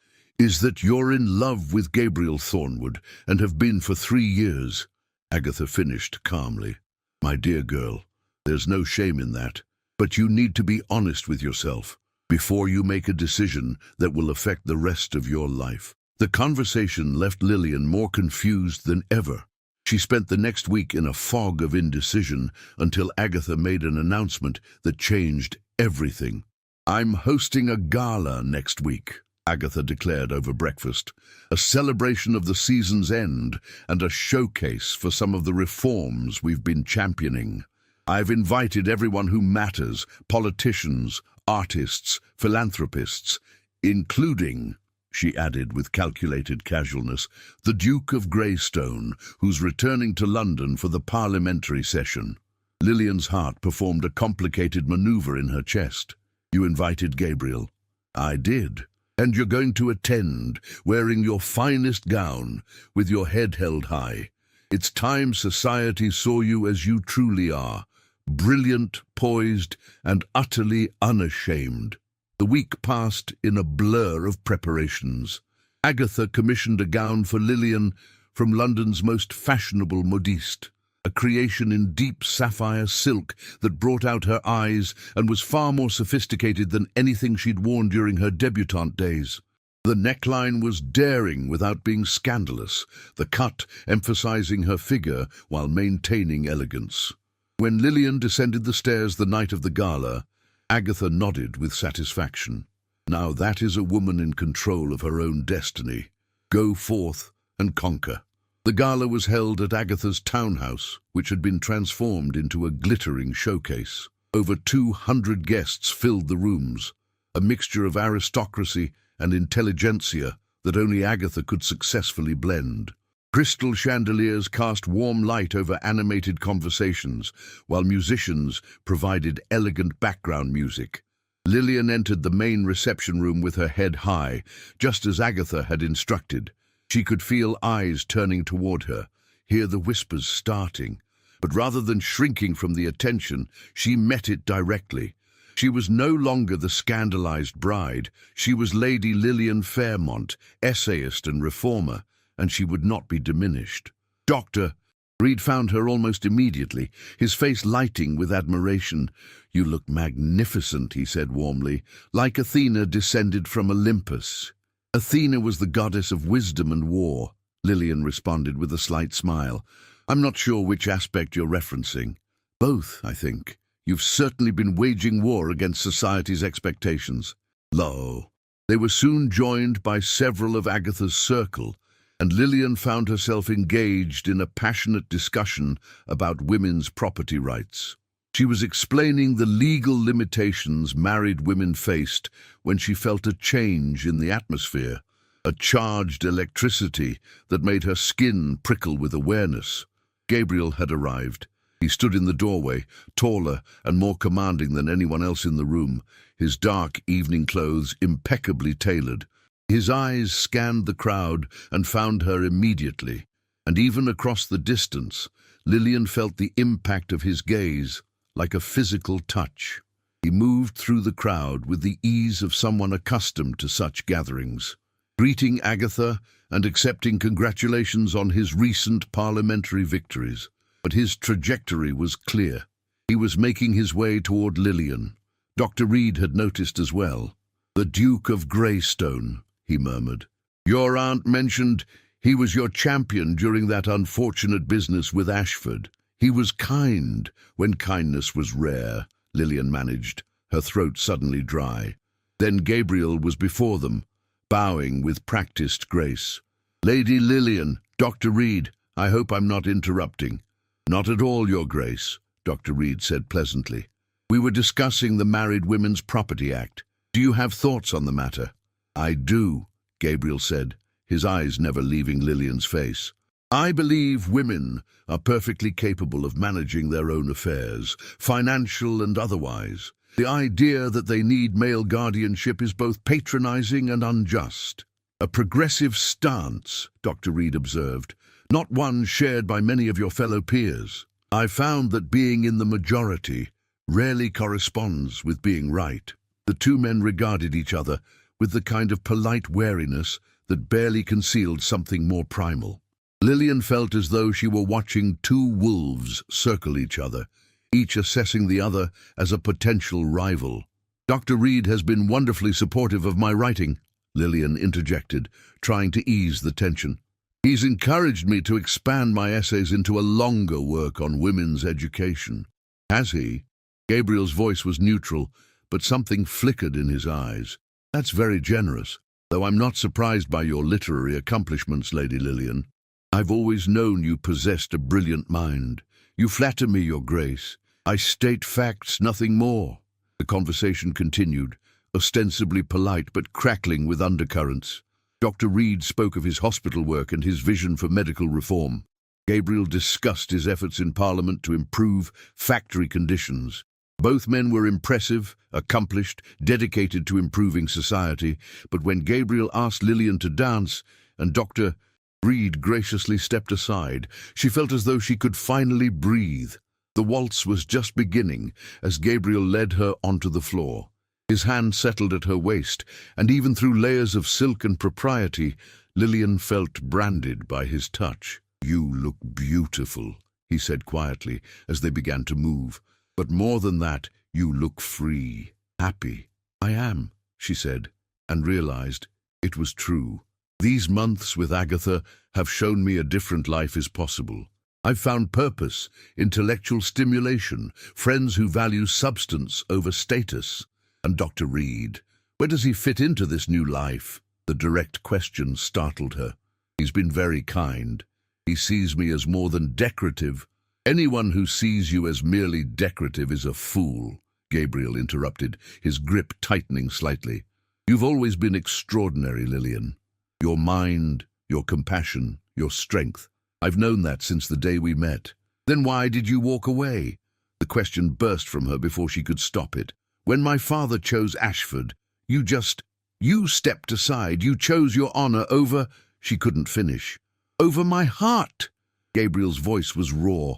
that you're in love with Gabriel Thornwood, and have been for 3 years. Agatha finished calmly. "My dear girl, there's no shame in that. But you need to be honest with yourself before you make a decision that will affect the rest of your life." The conversation left Lillian more confused than ever. She spent the next week in a fog of indecision until Agatha made an announcement that changed everything. "I'm hosting a gala next week," Agatha declared over breakfast. "A celebration of the season's end and a showcase for some of the reforms we've been championing. I've invited everyone who matters, politicians, artists, philanthropists, including," she added with calculated casualness, "the Duke of Greystone, who's returning to London for the parliamentary session." Lillian's heart performed a complicated maneuver in her chest. "You invited Gabriel?" "I did. And you're going to attend, wearing your finest gown, with your head held high. It's time society saw you as you truly are, brilliant, poised, and utterly unashamed." The week passed in a blur of preparations. Agatha commissioned a gown for Lillian from London's most fashionable modiste, a creation in deep sapphire silk that brought out her eyes and was far more sophisticated than anything she'd worn during her debutante days. The neckline was daring without being scandalous, the cut emphasizing her figure while maintaining elegance. When Lillian descended the stairs the night of the gala, Agatha nodded with satisfaction. Now that is a woman in control of her own destiny. Go forth and conquer. The gala was held at Agatha's townhouse, which had been transformed into a glittering showcase. Over 200 guests filled the rooms, a mixture of aristocracy and intelligentsia that only Agatha could successfully blend. Crystal chandeliers cast warm light over animated conversations, while musicians provided elegant background music. Lillian entered the main reception room with her head high, just as Agatha had instructed. She could feel eyes turning toward her, hear the whispers starting. But rather than shrinking from the attention, she met it directly. She was no longer the scandalized bride. She was Lady Lillian Fairmont, essayist and reformer, and she would not be diminished. "Doctor," Reed found her almost immediately, his face lighting with admiration. "You look magnificent," he said warmly, "like Athena descended from Olympus." "Athena was the goddess of wisdom and war," Lillian responded with a slight smile. "I'm not sure which aspect you're referencing." "Both, I think. You've certainly been waging war against society's expectations." Lo! They were soon joined by several of Agatha's circle, and Lillian found herself engaged in a passionate discussion about women's property rights. She was explaining the legal limitations married women faced when she felt a change in the atmosphere, a charged electricity that made her skin prickle with awareness. Gabriel had arrived. He stood in the doorway, taller and more commanding than anyone else in the room, his dark evening clothes impeccably tailored. His eyes scanned the crowd and found her immediately, and even across the distance, Lillian felt the impact of his gaze, like a physical touch. He moved through the crowd with the ease of someone accustomed to such gatherings, greeting Agatha and accepting congratulations on his recent parliamentary victories. But his trajectory was clear. He was making his way toward Lillian. Dr. Reed had noticed as well. "The Duke of Greystone," he murmured. "Your aunt mentioned he was your champion during that unfortunate business with Ashford. He was kind when kindness was rare," Lillian managed, her throat suddenly dry. Then Gabriel was before them, bowing with practiced grace. "Lady Lillian, Dr. Reed, I hope I'm not interrupting." "Not at all, Your Grace," Dr. Reed said pleasantly. "We were discussing the Married Women's Property Act. Do you have thoughts on the matter?" "I do," Gabriel said, his eyes never leaving Lillian's face. "I believe women are perfectly capable of managing their own affairs, financial and otherwise. The idea that they need male guardianship is both patronizing and unjust." "A progressive stance," Dr. Reed observed, "not one shared by many of your fellow peers. I found that being in the majority rarely corresponds with being right." The two men regarded each other with the kind of polite wariness that barely concealed something more primal. Lillian felt as though she were watching two wolves circle each other, each assessing the other as a potential rival. "Dr. Reed has been wonderfully supportive of my writing," Lillian interjected, trying to ease the tension. "He's encouraged me to expand my essays into a longer work on women's education." "Has he?" Gabriel's voice was neutral, but something flickered in his eyes. "That's very generous, though I'm not surprised by your literary accomplishments, Lady Lillian. I've always known you possessed a brilliant mind. You flatter me, Your Grace. I state facts, nothing more." The conversation continued, ostensibly polite but crackling with undercurrents. Dr. Reed spoke of his hospital work and his vision for medical reform. Gabriel discussed his efforts in Parliament to improve factory conditions. Both men were impressive, accomplished, dedicated to improving society, but when Gabriel asked Lillian to dance, and Dr. Reed graciously stepped aside, she felt as though she could finally breathe. The waltz was just beginning as Gabriel led her onto the floor. His hand settled at her waist, and even through layers of silk and propriety, Lillian felt branded by his touch. "You look beautiful," he said quietly as they began to move. "But more than that, you look free, happy." "I am," she said, and realized it was true. "These months with Agatha have shown me a different life is possible. I've found purpose, intellectual stimulation, friends who value substance over status. And Dr. Reed, where does he fit into this new life?" The direct question startled her. "He's been very kind. He sees me as more than decorative. Anyone who sees you as merely decorative is a fool, Gabriel interrupted, his grip tightening slightly. You've always been extraordinary, Lillian. Your mind, your compassion, your strength. I've known that since the day we met. Then why did you walk away? The question burst from her before she could stop it. When my father chose Ashford, you stepped aside. You chose your honor over... She couldn't finish. Over my heart. Gabriel's voice was raw.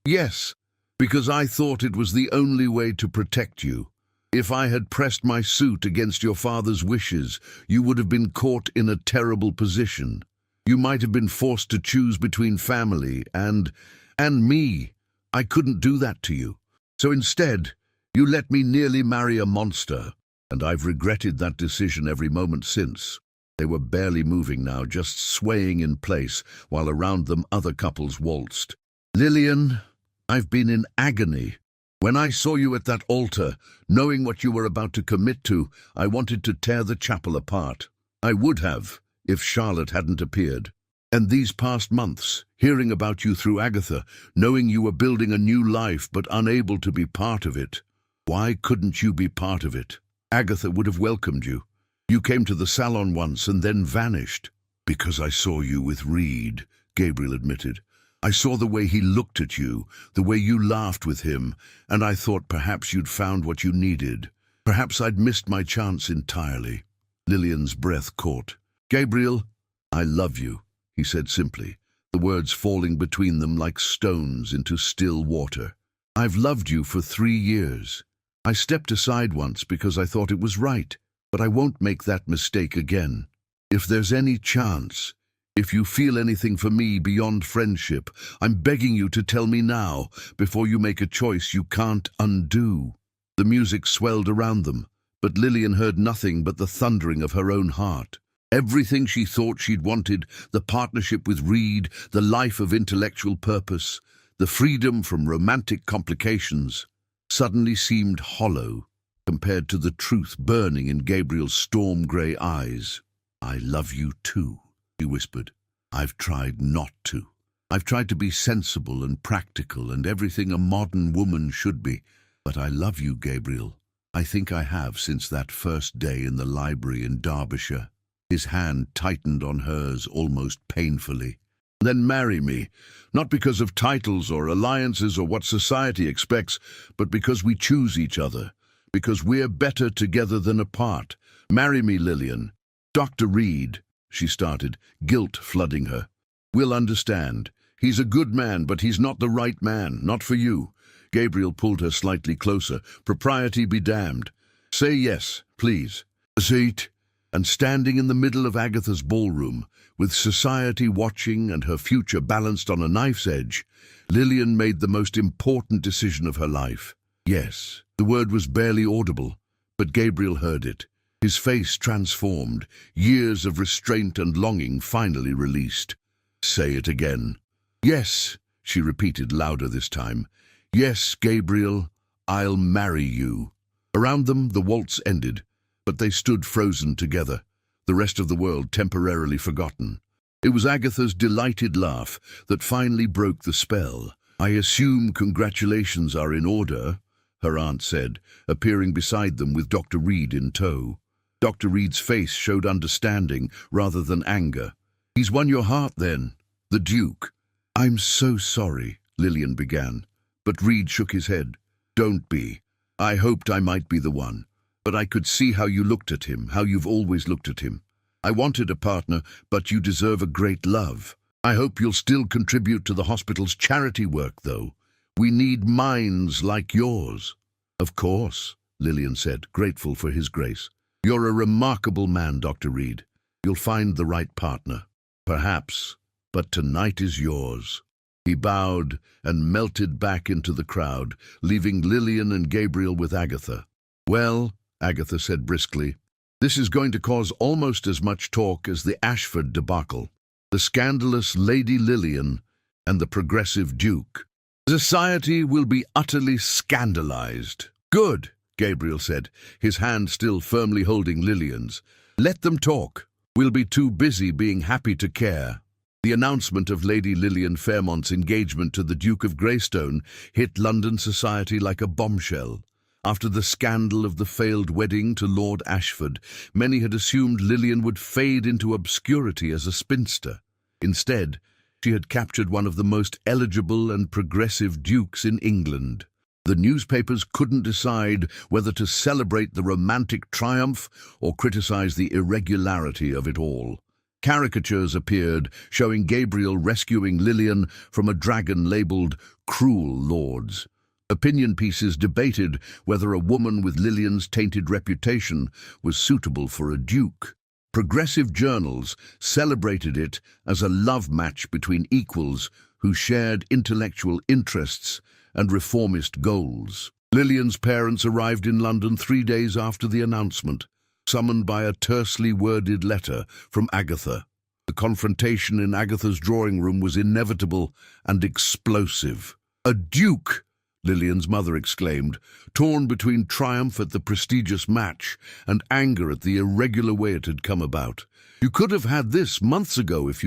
Yes, because I thought it was the only way to protect you. If I had pressed my suit against your father's wishes, you would have been caught in a terrible position. You might have been forced to choose between family and me. I couldn't do that to you. So instead, you let me nearly marry a monster, and I've regretted that decision every moment since. They were barely moving now, just swaying in place, while around them other couples waltzed. Lillian, I've been in agony. When I saw you at that altar, knowing what you were about to commit to, I wanted to tear the chapel apart. I would have, if Charlotte hadn't appeared. And these past months, hearing about you through Agatha, knowing you were building a new life but unable to be part of it. Why couldn't you be part of it? Agatha would have welcomed you. You came to the salon once and then vanished. Because I saw you with Reed, Gabriel admitted. I saw the way he looked at you, the way you laughed with him, and I thought perhaps you'd found what you needed. Perhaps I'd missed my chance entirely. Lillian's breath caught. Gabriel, I love you, he said simply, the words falling between them like stones into still water. I've loved you for 3 years. I stepped aside once because I thought it was right, but I won't make that mistake again. If there's any chance, if you feel anything for me beyond friendship, I'm begging you to tell me now, before you make a choice you can't undo. The music swelled around them, but Lillian heard nothing but the thundering of her own heart. Everything she thought she'd wanted, the partnership with Reed, the life of intellectual purpose, the freedom from romantic complications, suddenly seemed hollow compared to the truth burning in Gabriel's storm-grey eyes. I love you too, he whispered. I've tried not to. I've tried to be sensible and practical and everything a modern woman should be. But I love you, Gabriel. I think I have since that first day in the library in Derbyshire. His hand tightened on hers almost painfully. Then marry me, not because of titles or alliances or what society expects, but because we choose each other, because we're better together than apart. Marry me, Lillian. Dr. Reed, she started, guilt flooding her. We'll understand. He's a good man, but he's not the right man, not for you. Gabriel pulled her slightly closer. Propriety be damned. Say yes, please. Say it. And standing in the middle of Agatha's ballroom, with society watching and her future balanced on a knife's edge, Lillian made the most important decision of her life. Yes, the word was barely audible, but Gabriel heard it. His face transformed, years of restraint and longing finally released. Say it again. Yes, she repeated louder this time. Yes, Gabriel, I'll marry you. Around them the waltz ended, but they stood frozen together, the rest of the world temporarily forgotten. It was Agatha's delighted laugh that finally broke the spell. I assume congratulations are in order, her aunt said, appearing beside them with Dr. Reed in tow. Dr. Reed's face showed understanding rather than anger. He's won your heart then, the Duke. I'm so sorry, Lillian began, but Reed shook his head. Don't be. I hoped I might be the one. But I could see how you looked at him, how you've always looked at him. I wanted a partner, but you deserve a great love. I hope you'll still contribute to the hospital's charity work, though. We need minds like yours. Of course, Lillian said, grateful for his grace. You're a remarkable man, Dr. Reed. You'll find the right partner. Perhaps, but tonight is yours. He bowed and melted back into the crowd, leaving Lillian and Gabriel with Agatha. Well, Agatha said briskly, this is going to cause almost as much talk as the Ashford debacle, the scandalous Lady Lillian and the progressive Duke. Society will be utterly scandalized. Good, Gabriel said, his hand still firmly holding Lillian's. Let them talk. We'll be too busy being happy to care. The announcement of Lady Lillian Fairmont's engagement to the Duke of Greystone hit London society like a bombshell. After the scandal of the failed wedding to Lord Ashford, many had assumed Lillian would fade into obscurity as a spinster. Instead, she had captured one of the most eligible and progressive dukes in England. The newspapers couldn't decide whether to celebrate the romantic triumph or criticize the irregularity of it all. Caricatures appeared showing Gabriel rescuing Lillian from a dragon labeled Cruel Lords. Opinion pieces debated whether a woman with Lillian's tainted reputation was suitable for a duke. Progressive journals celebrated it as a love match between equals who shared intellectual interests and reformist goals. Lillian's parents arrived in London 3 days after the announcement, summoned by a tersely worded letter from Agatha. The confrontation in Agatha's drawing room was inevitable and explosive. "A duke!" Lillian's mother exclaimed, torn between triumph at the prestigious match and anger at the irregular way it had come about. "You could have had this months ago if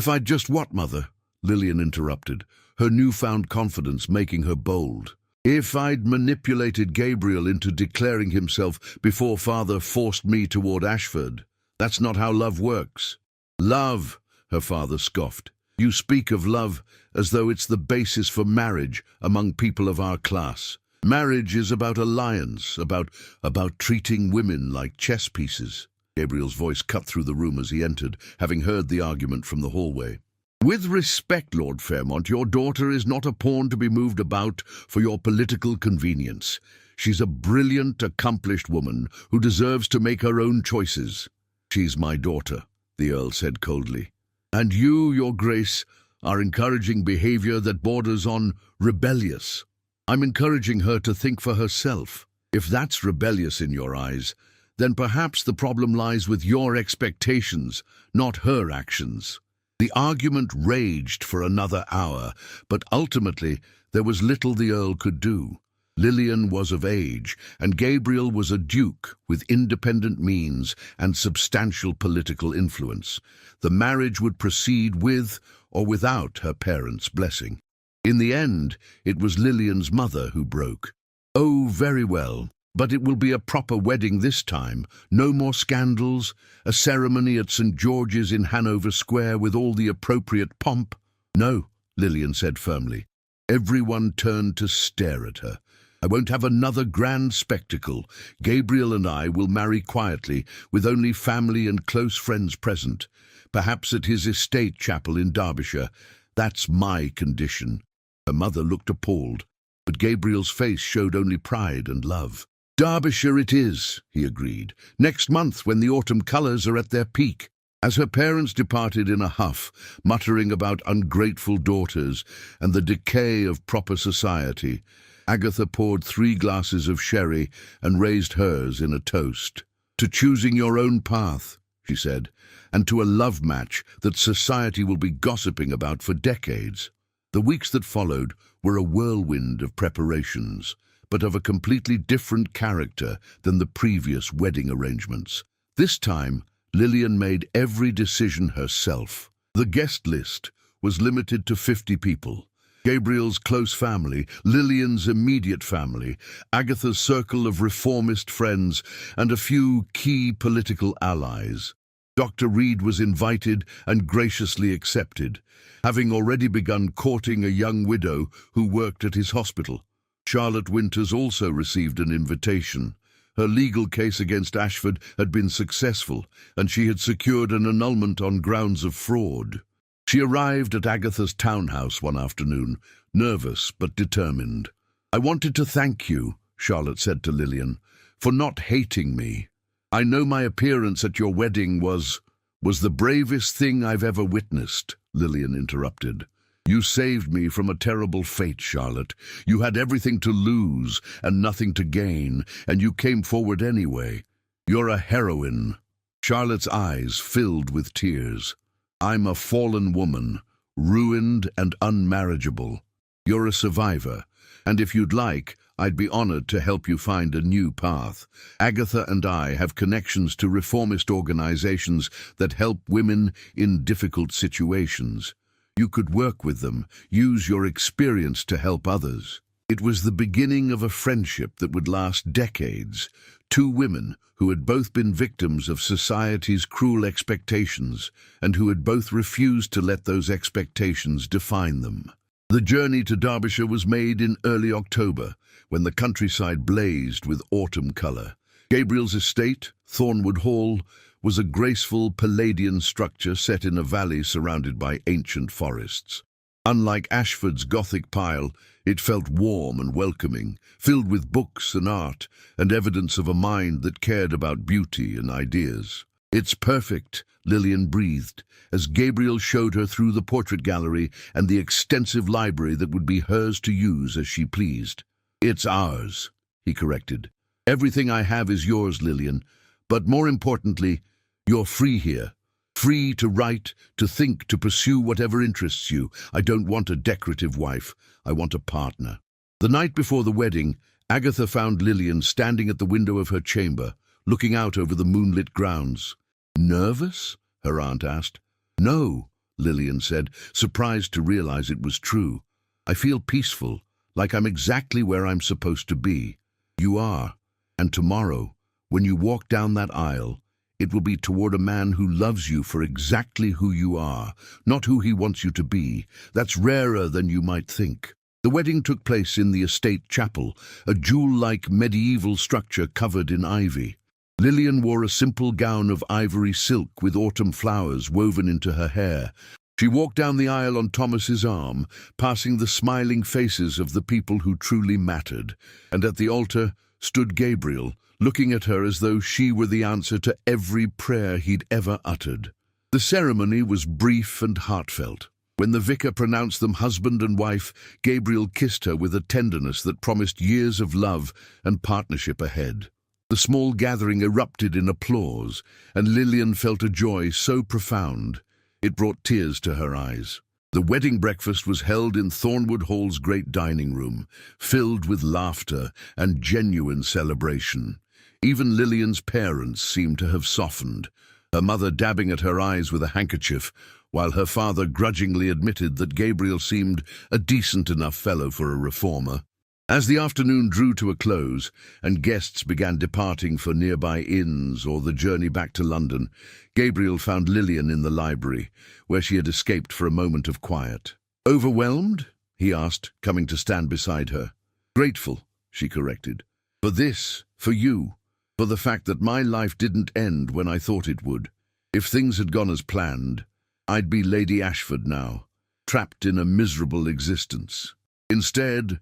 I'd just what, Mother?" Lillian interrupted, her newfound confidence making her bold. "If I'd manipulated Gabriel into declaring himself before Father forced me toward Ashford. That's not how love works." "Love," her father scoffed. "You speak of love as though it's the basis for marriage among people of our class. Marriage is about alliance, about treating women like chess pieces." Gabriel's voice cut through the room as he entered, having heard the argument from the hallway. "With respect, Lord Fairmont, your daughter is not a pawn to be moved about for your political convenience. She's a brilliant, accomplished woman who deserves to make her own choices." "She's my daughter," the Earl said coldly. "And you, Your Grace, are encouraging behavior that borders on rebellious." "I'm encouraging her to think for herself. If that's rebellious in your eyes, then perhaps the problem lies with your expectations, not her actions." The argument raged for another hour, but ultimately there was little the Earl could do. Lillian was of age, and Gabriel was a duke with independent means and substantial political influence. The marriage would proceed with or without her parents' blessing. In the end, it was Lillian's mother who broke. "Oh, very well. But it will be a proper wedding this time. No more scandals, a ceremony at St. George's in Hanover Square with all the appropriate pomp." "No," Lillian said firmly. Everyone turned to stare at her. "I won't have another grand spectacle. Gabriel and I will marry quietly, with only family and close friends present. Perhaps at his estate chapel in Derbyshire. That's my condition." Her mother looked appalled, but Gabriel's face showed only pride and love. "Derbyshire it is," he agreed, "next month when the autumn colours are at their peak." As her parents departed in a huff, muttering about ungrateful daughters and the decay of proper society, Agatha poured 3 glasses of sherry and raised hers in a toast. "To choosing your own path," she said, "and to a love match that society will be gossiping about for decades." The weeks that followed were a whirlwind of preparations, but of a completely different character than the previous wedding arrangements. This time, Lillian made every decision herself. The guest list was limited to 50 people. Gabriel's close family, Lillian's immediate family, Agatha's circle of reformist friends, and a few key political allies. Dr. Reed was invited and graciously accepted, having already begun courting a young widow who worked at his hospital. Charlotte Winters also received an invitation. Her legal case against Ashford had been successful, and she had secured an annulment on grounds of fraud. She arrived at Agatha's townhouse one afternoon, nervous but determined. "I wanted to thank you," Charlotte said to Lillian, "for not hating me. I know my appearance at your wedding was the bravest thing I've ever witnessed," Lillian interrupted. "You saved me from a terrible fate, Charlotte. You had everything to lose and nothing to gain, and you came forward anyway. You're a heroine." Charlotte's eyes filled with tears. "I'm a fallen woman, ruined and unmarriageable. You're a survivor, and if you'd like, I'd be honored to help you find a new path. Agatha and I have connections to reformist organizations that help women in difficult situations. You could work with them, use your experience to help others. It was the beginning of a friendship that would last decades. Two women who had both been victims of society's cruel expectations and who had both refused to let those expectations define them. The journey to Derbyshire was made in early October, when the countryside blazed with autumn colour. Gabriel's estate, Thornwood Hall, was a graceful Palladian structure set in a valley surrounded by ancient forests. Unlike Ashford's Gothic pile, it felt warm and welcoming, filled with books and art, and evidence of a mind that cared about beauty and ideas. "It's perfect," Lillian breathed, as Gabriel showed her through the portrait gallery and the extensive library that would be hers to use as she pleased. "It's ours," he corrected. "Everything I have is yours, Lillian, but more importantly, you're free here. Free to write, to think, to pursue whatever interests you. I don't want a decorative wife. I want a partner." The night before the wedding, Agatha found Lillian standing at the window of her chamber, looking out over the moonlit grounds. "Nervous?" her aunt asked. "No," Lillian said, surprised to realize it was true. "I feel peaceful, like I'm exactly where I'm supposed to be." "You are. And tomorrow, when you walk down that aisle, it will be toward a man who loves you for exactly who you are, not who he wants you to be. That's rarer than you might think." The wedding took place in the estate chapel, a jewel-like medieval structure covered in ivy. Lillian wore a simple gown of ivory silk with autumn flowers woven into her hair. She walked down the aisle on Thomas's arm, passing the smiling faces of the people who truly mattered. And at the altar stood Gabriel, looking at her as though she were the answer to every prayer he'd ever uttered. The ceremony was brief and heartfelt. When the vicar pronounced them husband and wife, Gabriel kissed her with a tenderness that promised years of love and partnership ahead. The small gathering erupted in applause, and Lillian felt a joy so profound it brought tears to her eyes. The wedding breakfast was held in Thornwood Hall's great dining room, filled with laughter and genuine celebration. Even Lillian's parents seemed to have softened, her mother dabbing at her eyes with a handkerchief, while her father grudgingly admitted that Gabriel seemed a decent enough fellow for a reformer. As the afternoon drew to a close, and guests began departing for nearby inns or the journey back to London, Gabriel found Lillian in the library, where she had escaped for a moment of quiet. "Overwhelmed?" he asked, coming to stand beside her. "Grateful," she corrected. "For this, for you, for the fact that my life didn't end when I thought it would. If things had gone as planned, I'd be Lady Ashford now, trapped in a miserable existence. Instead,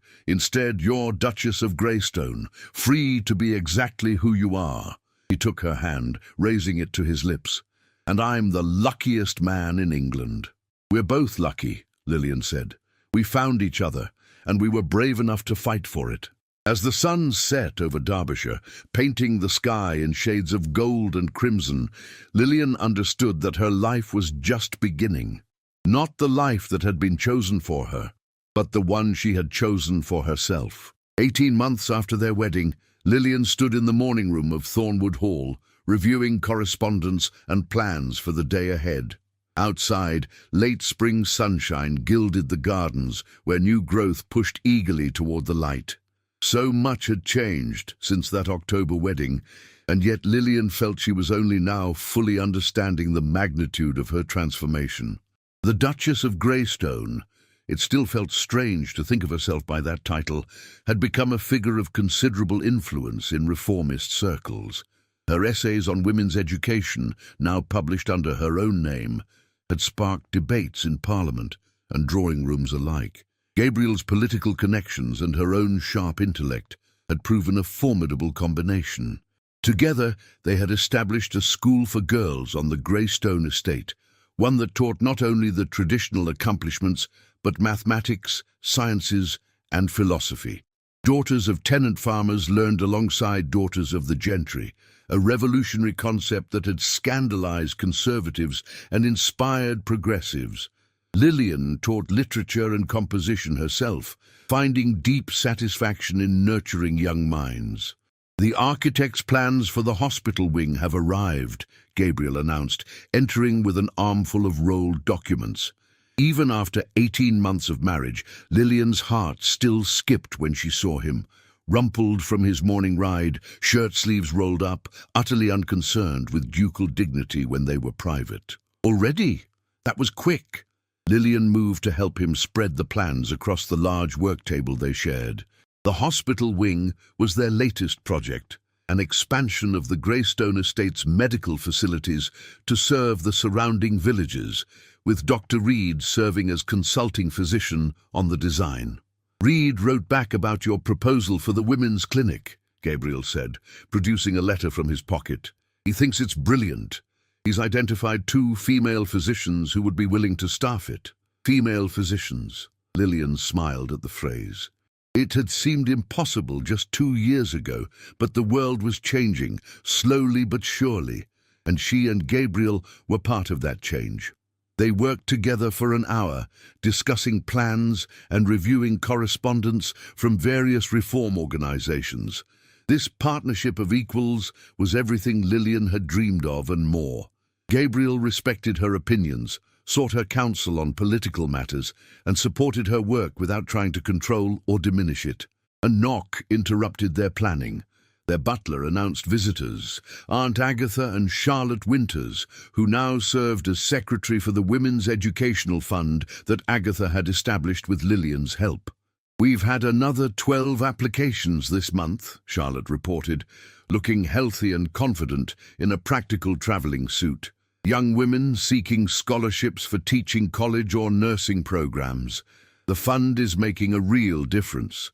you're Duchess of Greystone, free to be exactly who you are." He took her hand, raising it to his lips. "And I'm the luckiest man in England." "We're both lucky," Lillian said. "We found each other, and we were brave enough to fight for it." As the sun set over Derbyshire, painting the sky in shades of gold and crimson, Lillian understood that her life was just beginning. Not the life that had been chosen for her, but the one she had chosen for herself. 18 months after their wedding, Lillian stood in the morning room of Thornwood Hall, reviewing correspondence and plans for the day ahead. Outside, late spring sunshine gilded the gardens, where new growth pushed eagerly toward the light. So much had changed since that October wedding, and yet Lillian felt she was only now fully understanding the magnitude of her transformation. The Duchess of Greystone, it still felt strange to think of herself by that title, had become a figure of considerable influence in reformist circles. Her essays on women's education, now published under her own name, had sparked debates in Parliament and drawing rooms alike. Gabriel's political connections and her own sharp intellect had proven a formidable combination. Together, they had established a school for girls on the Greystone estate, one that taught not only the traditional accomplishments, but mathematics, sciences, and philosophy. Daughters of tenant farmers learned alongside daughters of the gentry, a revolutionary concept that had scandalized conservatives and inspired progressives. Lillian taught literature and composition herself, finding deep satisfaction in nurturing young minds. "The architect's plans for the hospital wing have arrived," Gabriel announced, entering with an armful of rolled documents. Even after 18 months of marriage, Lillian's heart still skipped when she saw him, rumpled from his morning ride, shirt sleeves rolled up, utterly unconcerned with ducal dignity when they were private. Already? That was quick. Lillian moved to help him spread the plans across the large work table they shared. The hospital wing was their latest project, an expansion of the Greystone Estate's medical facilities to serve the surrounding villages, with Dr. Reed serving as consulting physician on the design. "Reed wrote back about your proposal for the women's clinic," Gabriel said, producing a letter from his pocket. "He thinks it's brilliant. He's identified 2 female physicians who would be willing to staff it." Female physicians. Lillian smiled at the phrase. It had seemed impossible just 2 years ago, but the world was changing, slowly but surely, and she and Gabriel were part of that change. They worked together for an hour, discussing plans and reviewing correspondence from various reform organizations. This partnership of equals was everything Lillian had dreamed of and more. Gabriel respected her opinions, sought her counsel on political matters, and supported her work without trying to control or diminish it. A knock interrupted their planning. Their butler announced visitors, Aunt Agatha and Charlotte Winters, who now served as secretary for the Women's Educational Fund that Agatha had established with Lillian's help. "We've had another 12 applications this month," Charlotte reported, looking healthy and confident in a practical traveling suit. "Young women seeking scholarships for teaching college or nursing programs. The fund is making a real difference."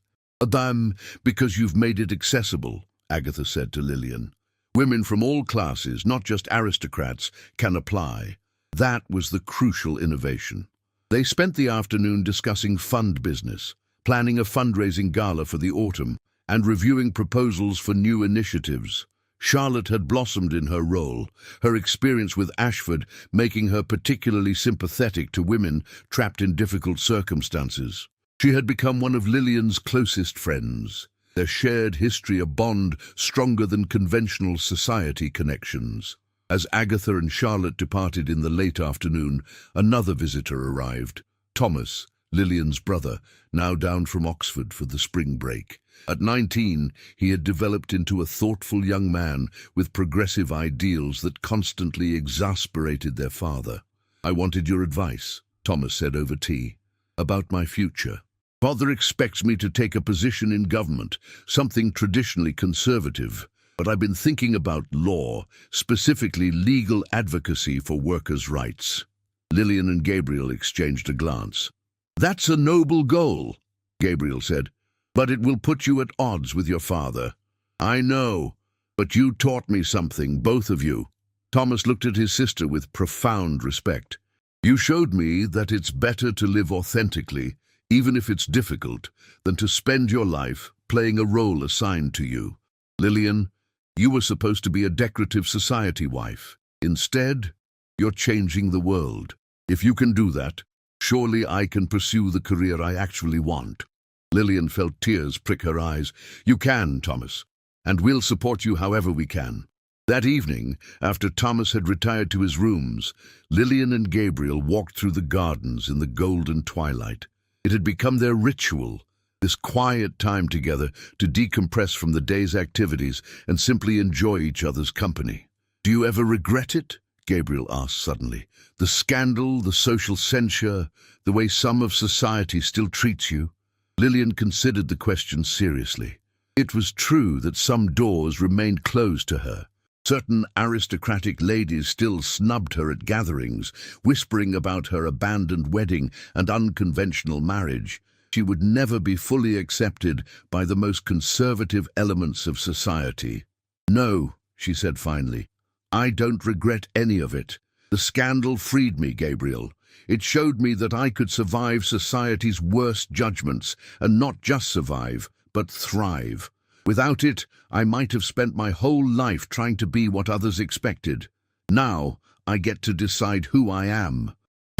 Because you've made it accessible," Agatha said to Lillian. "Women from all classes, not just aristocrats, can apply." That was the crucial innovation. They spent the afternoon discussing fund business, planning a fundraising gala for the autumn, and reviewing proposals for new initiatives. Charlotte had blossomed in her role, her experience with Ashford making her particularly sympathetic to women trapped in difficult circumstances. She had become one of Lillian's closest friends, their shared history a bond stronger than conventional society connections. As Agatha and Charlotte departed in the late afternoon, another visitor arrived, Thomas, Lillian's brother, now down from Oxford for the spring break. At 19, he had developed into a thoughtful young man with progressive ideals that constantly exasperated their father. "I wanted your advice," Thomas said over tea, "about my future. Father expects me to take a position in government, something traditionally conservative, but I've been thinking about law, specifically legal advocacy for workers' rights." Lillian and Gabriel exchanged a glance. "That's a noble goal," Gabriel said, "but it will put you at odds with your father." "I know, but you taught me something, both of you." Thomas looked at his sister with profound respect. "You showed me that it's better to live authentically, even if it's difficult, than to spend your life playing a role assigned to you. Lillian, you were supposed to be a decorative society wife. Instead, you're changing the world. If you can do that, surely I can pursue the career I actually want." Lillian felt tears prick her eyes. "You can, Thomas, and we'll support you however we can." That evening, after Thomas had retired to his rooms, Lillian and Gabriel walked through the gardens in the golden twilight. It had become their ritual, this quiet time together to decompress from the day's activities and simply enjoy each other's company. "Do you ever regret it?" Gabriel asked suddenly. "The scandal, the social censure, the way some of society still treats you?" Lillian considered the question seriously. It was true that some doors remained closed to her. Certain aristocratic ladies still snubbed her at gatherings, whispering about her abandoned wedding and unconventional marriage. She would never be fully accepted by the most conservative elements of society. "No," she said finally, "I don't regret any of it. The scandal freed me, Gabriel. It showed me that I could survive society's worst judgments, and not just survive, but thrive. Without it, I might have spent my whole life trying to be what others expected. Now, I get to decide who I am."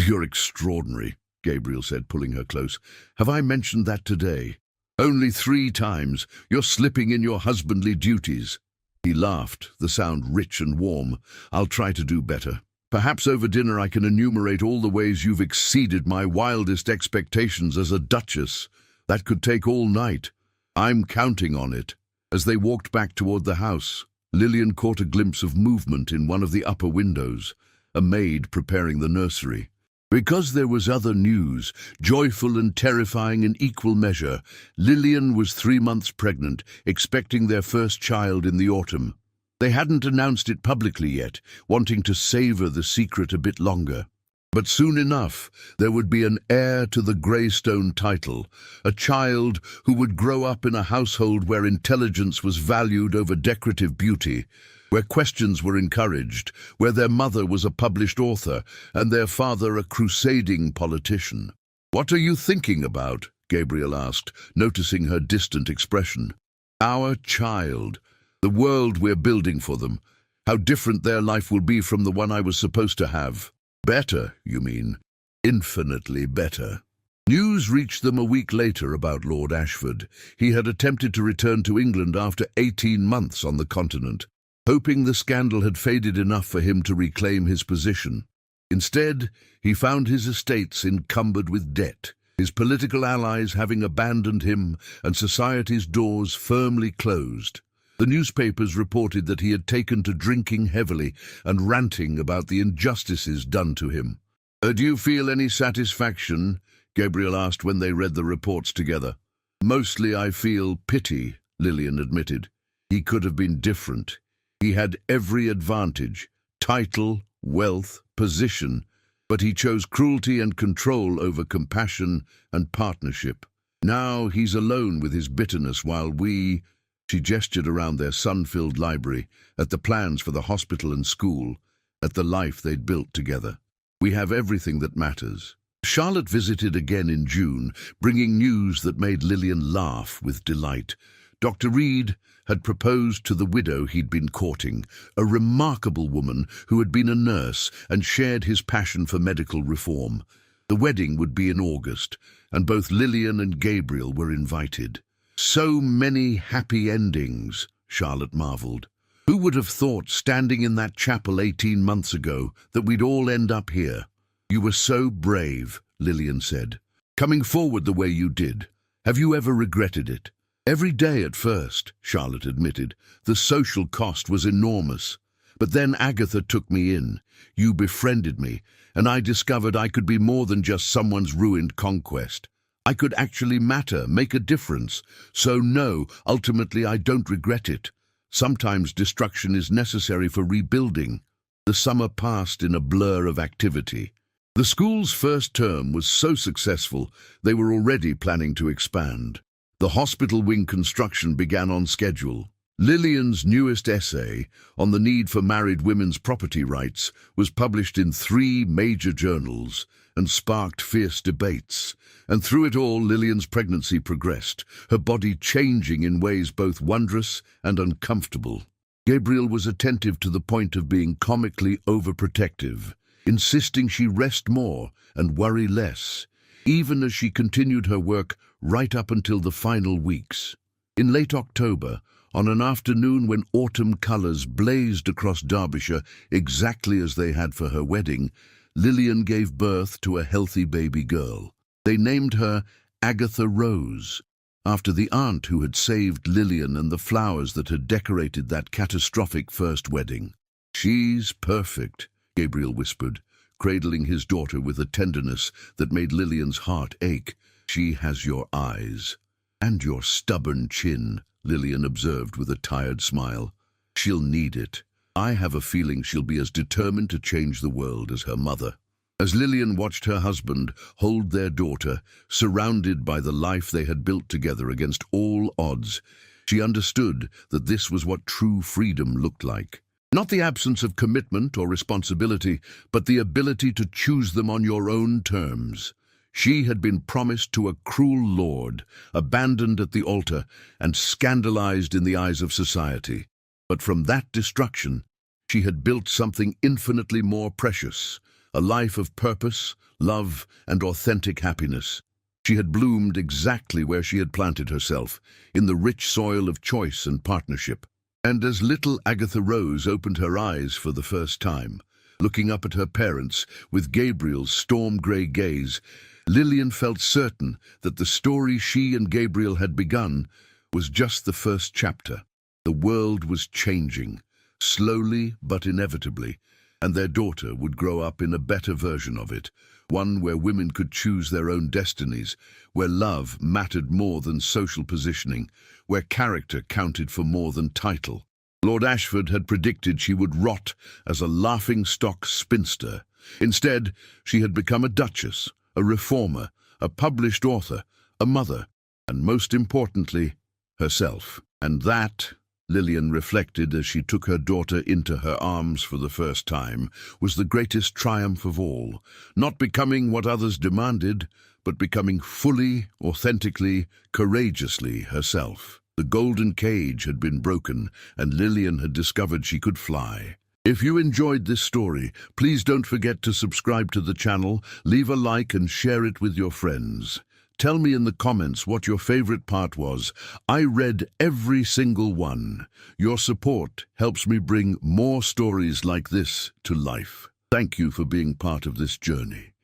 You're extraordinary, Gabriel said, pulling her close. Have I mentioned that today? Only 3 times. You're slipping in your husbandly duties. He laughed, the sound rich and warm. I'll try to do better. Perhaps over dinner I can enumerate all the ways you've exceeded my wildest expectations as a duchess. That could take all night. I'm counting on it. As they walked back toward the house, Lillian caught a glimpse of movement in one of the upper windows, a maid preparing the nursery. Because there was other news, joyful and terrifying in equal measure, Lillian was 3 months pregnant, expecting their first child in the autumn. They hadn't announced it publicly yet, wanting to savor the secret a bit longer. But soon enough, there would be an heir to the Greystone title, a child who would grow up in a household where intelligence was valued over decorative beauty, where questions were encouraged, where their mother was a published author and their father a crusading politician. "What are you thinking about?" Gabriel asked, noticing her distant expression. "Our child, the world we're building for them. How different their life will be from the one I was supposed to have." "Better, you mean? Infinitely better." News reached them a week later about Lord Ashford. He had attempted to return to England after 18 months on the continent, hoping the scandal had faded enough for him to reclaim his position. Instead, he found his estates encumbered with debt, his political allies having abandoned him, and society's doors firmly closed. The newspapers reported that he had taken to drinking heavily and ranting about the injustices done to him. "Do you feel any satisfaction?" Gabriel asked when they read the reports together. "Mostly I feel pity," Lillian admitted. "He could have been different. He had every advantage, title, wealth, position, but he chose cruelty and control over compassion and partnership. Now he's alone with his bitterness while we—" She gestured around their sun-filled library, at the plans for the hospital and school, at the life they'd built together. "We have everything that matters." Charlotte visited again in June, bringing news that made Lillian laugh with delight. Dr. Reed had proposed to the widow he'd been courting, a remarkable woman who had been a nurse and shared his passion for medical reform. The wedding would be in August, and both Lillian and Gabriel were invited. "So many happy endings," Charlotte marveled. "Who would have thought, standing in that chapel 18 months ago, that we'd all end up here?" "You were so brave," Lillian said. "Coming forward the way you did. Have you ever regretted it?" "Every day at first," Charlotte admitted. "The social cost was enormous. But then Agatha took me in. You befriended me, and I discovered I could be more than just someone's ruined conquest. I could actually matter, make a difference. So no, ultimately I don't regret it. Sometimes destruction is necessary for rebuilding." The summer passed in a blur of activity. The school's first term was so successful, they were already planning to expand. The hospital wing construction began on schedule. Lillian's newest essay, on the need for married women's property rights, was published in 3 major journals and sparked fierce debates. And through it all, Lillian's pregnancy progressed, her body changing in ways both wondrous and uncomfortable. Gabriel was attentive to the point of being comically overprotective, insisting she rest more and worry less, even as she continued her work right up until the final weeks. In late October, on an afternoon when autumn colours blazed across Derbyshire exactly as they had for her wedding, Lillian gave birth to a healthy baby girl. They named her Agatha Rose, after the aunt who had saved Lillian and the flowers that had decorated that catastrophic first wedding. "She's perfect," Gabriel whispered, cradling his daughter with a tenderness that made Lillian's heart ache. "She has your eyes." "And your stubborn chin," Lillian observed with a tired smile. "She'll need it. I have a feeling she'll be as determined to change the world as her mother." As Lillian watched her husband hold their daughter, surrounded by the life they had built together against all odds, she understood that this was what true freedom looked like. Not the absence of commitment or responsibility, but the ability to choose them on your own terms. She had been promised to a cruel lord, abandoned at the altar, and scandalized in the eyes of society. But from that destruction, she had built something infinitely more precious, a life of purpose, love, and authentic happiness. She had bloomed exactly where she had planted herself, in the rich soil of choice and partnership. And as little Agatha Rose opened her eyes for the first time, looking up at her parents with Gabriel's storm-grey gaze, Lillian felt certain that the story she and Gabriel had begun was just the first chapter. The world was changing, slowly but inevitably, and their daughter would grow up in a better version of it, one where women could choose their own destinies, where love mattered more than social positioning, where character counted for more than title. Lord Ashford had predicted she would rot as a laughing-stock spinster. Instead, she had become a duchess, a reformer, a published author, a mother, and most importantly, herself. And that, Lillian reflected as she took her daughter into her arms for the first time, was the greatest triumph of all, not becoming what others demanded, but becoming fully, authentically, courageously herself. The golden cage had been broken, and Lillian had discovered she could fly. If you enjoyed this story, please don't forget to subscribe to the channel, leave a like and share it with your friends. Tell me in the comments what your favorite part was. I read every single one. Your support helps me bring more stories like this to life. Thank you for being part of this journey.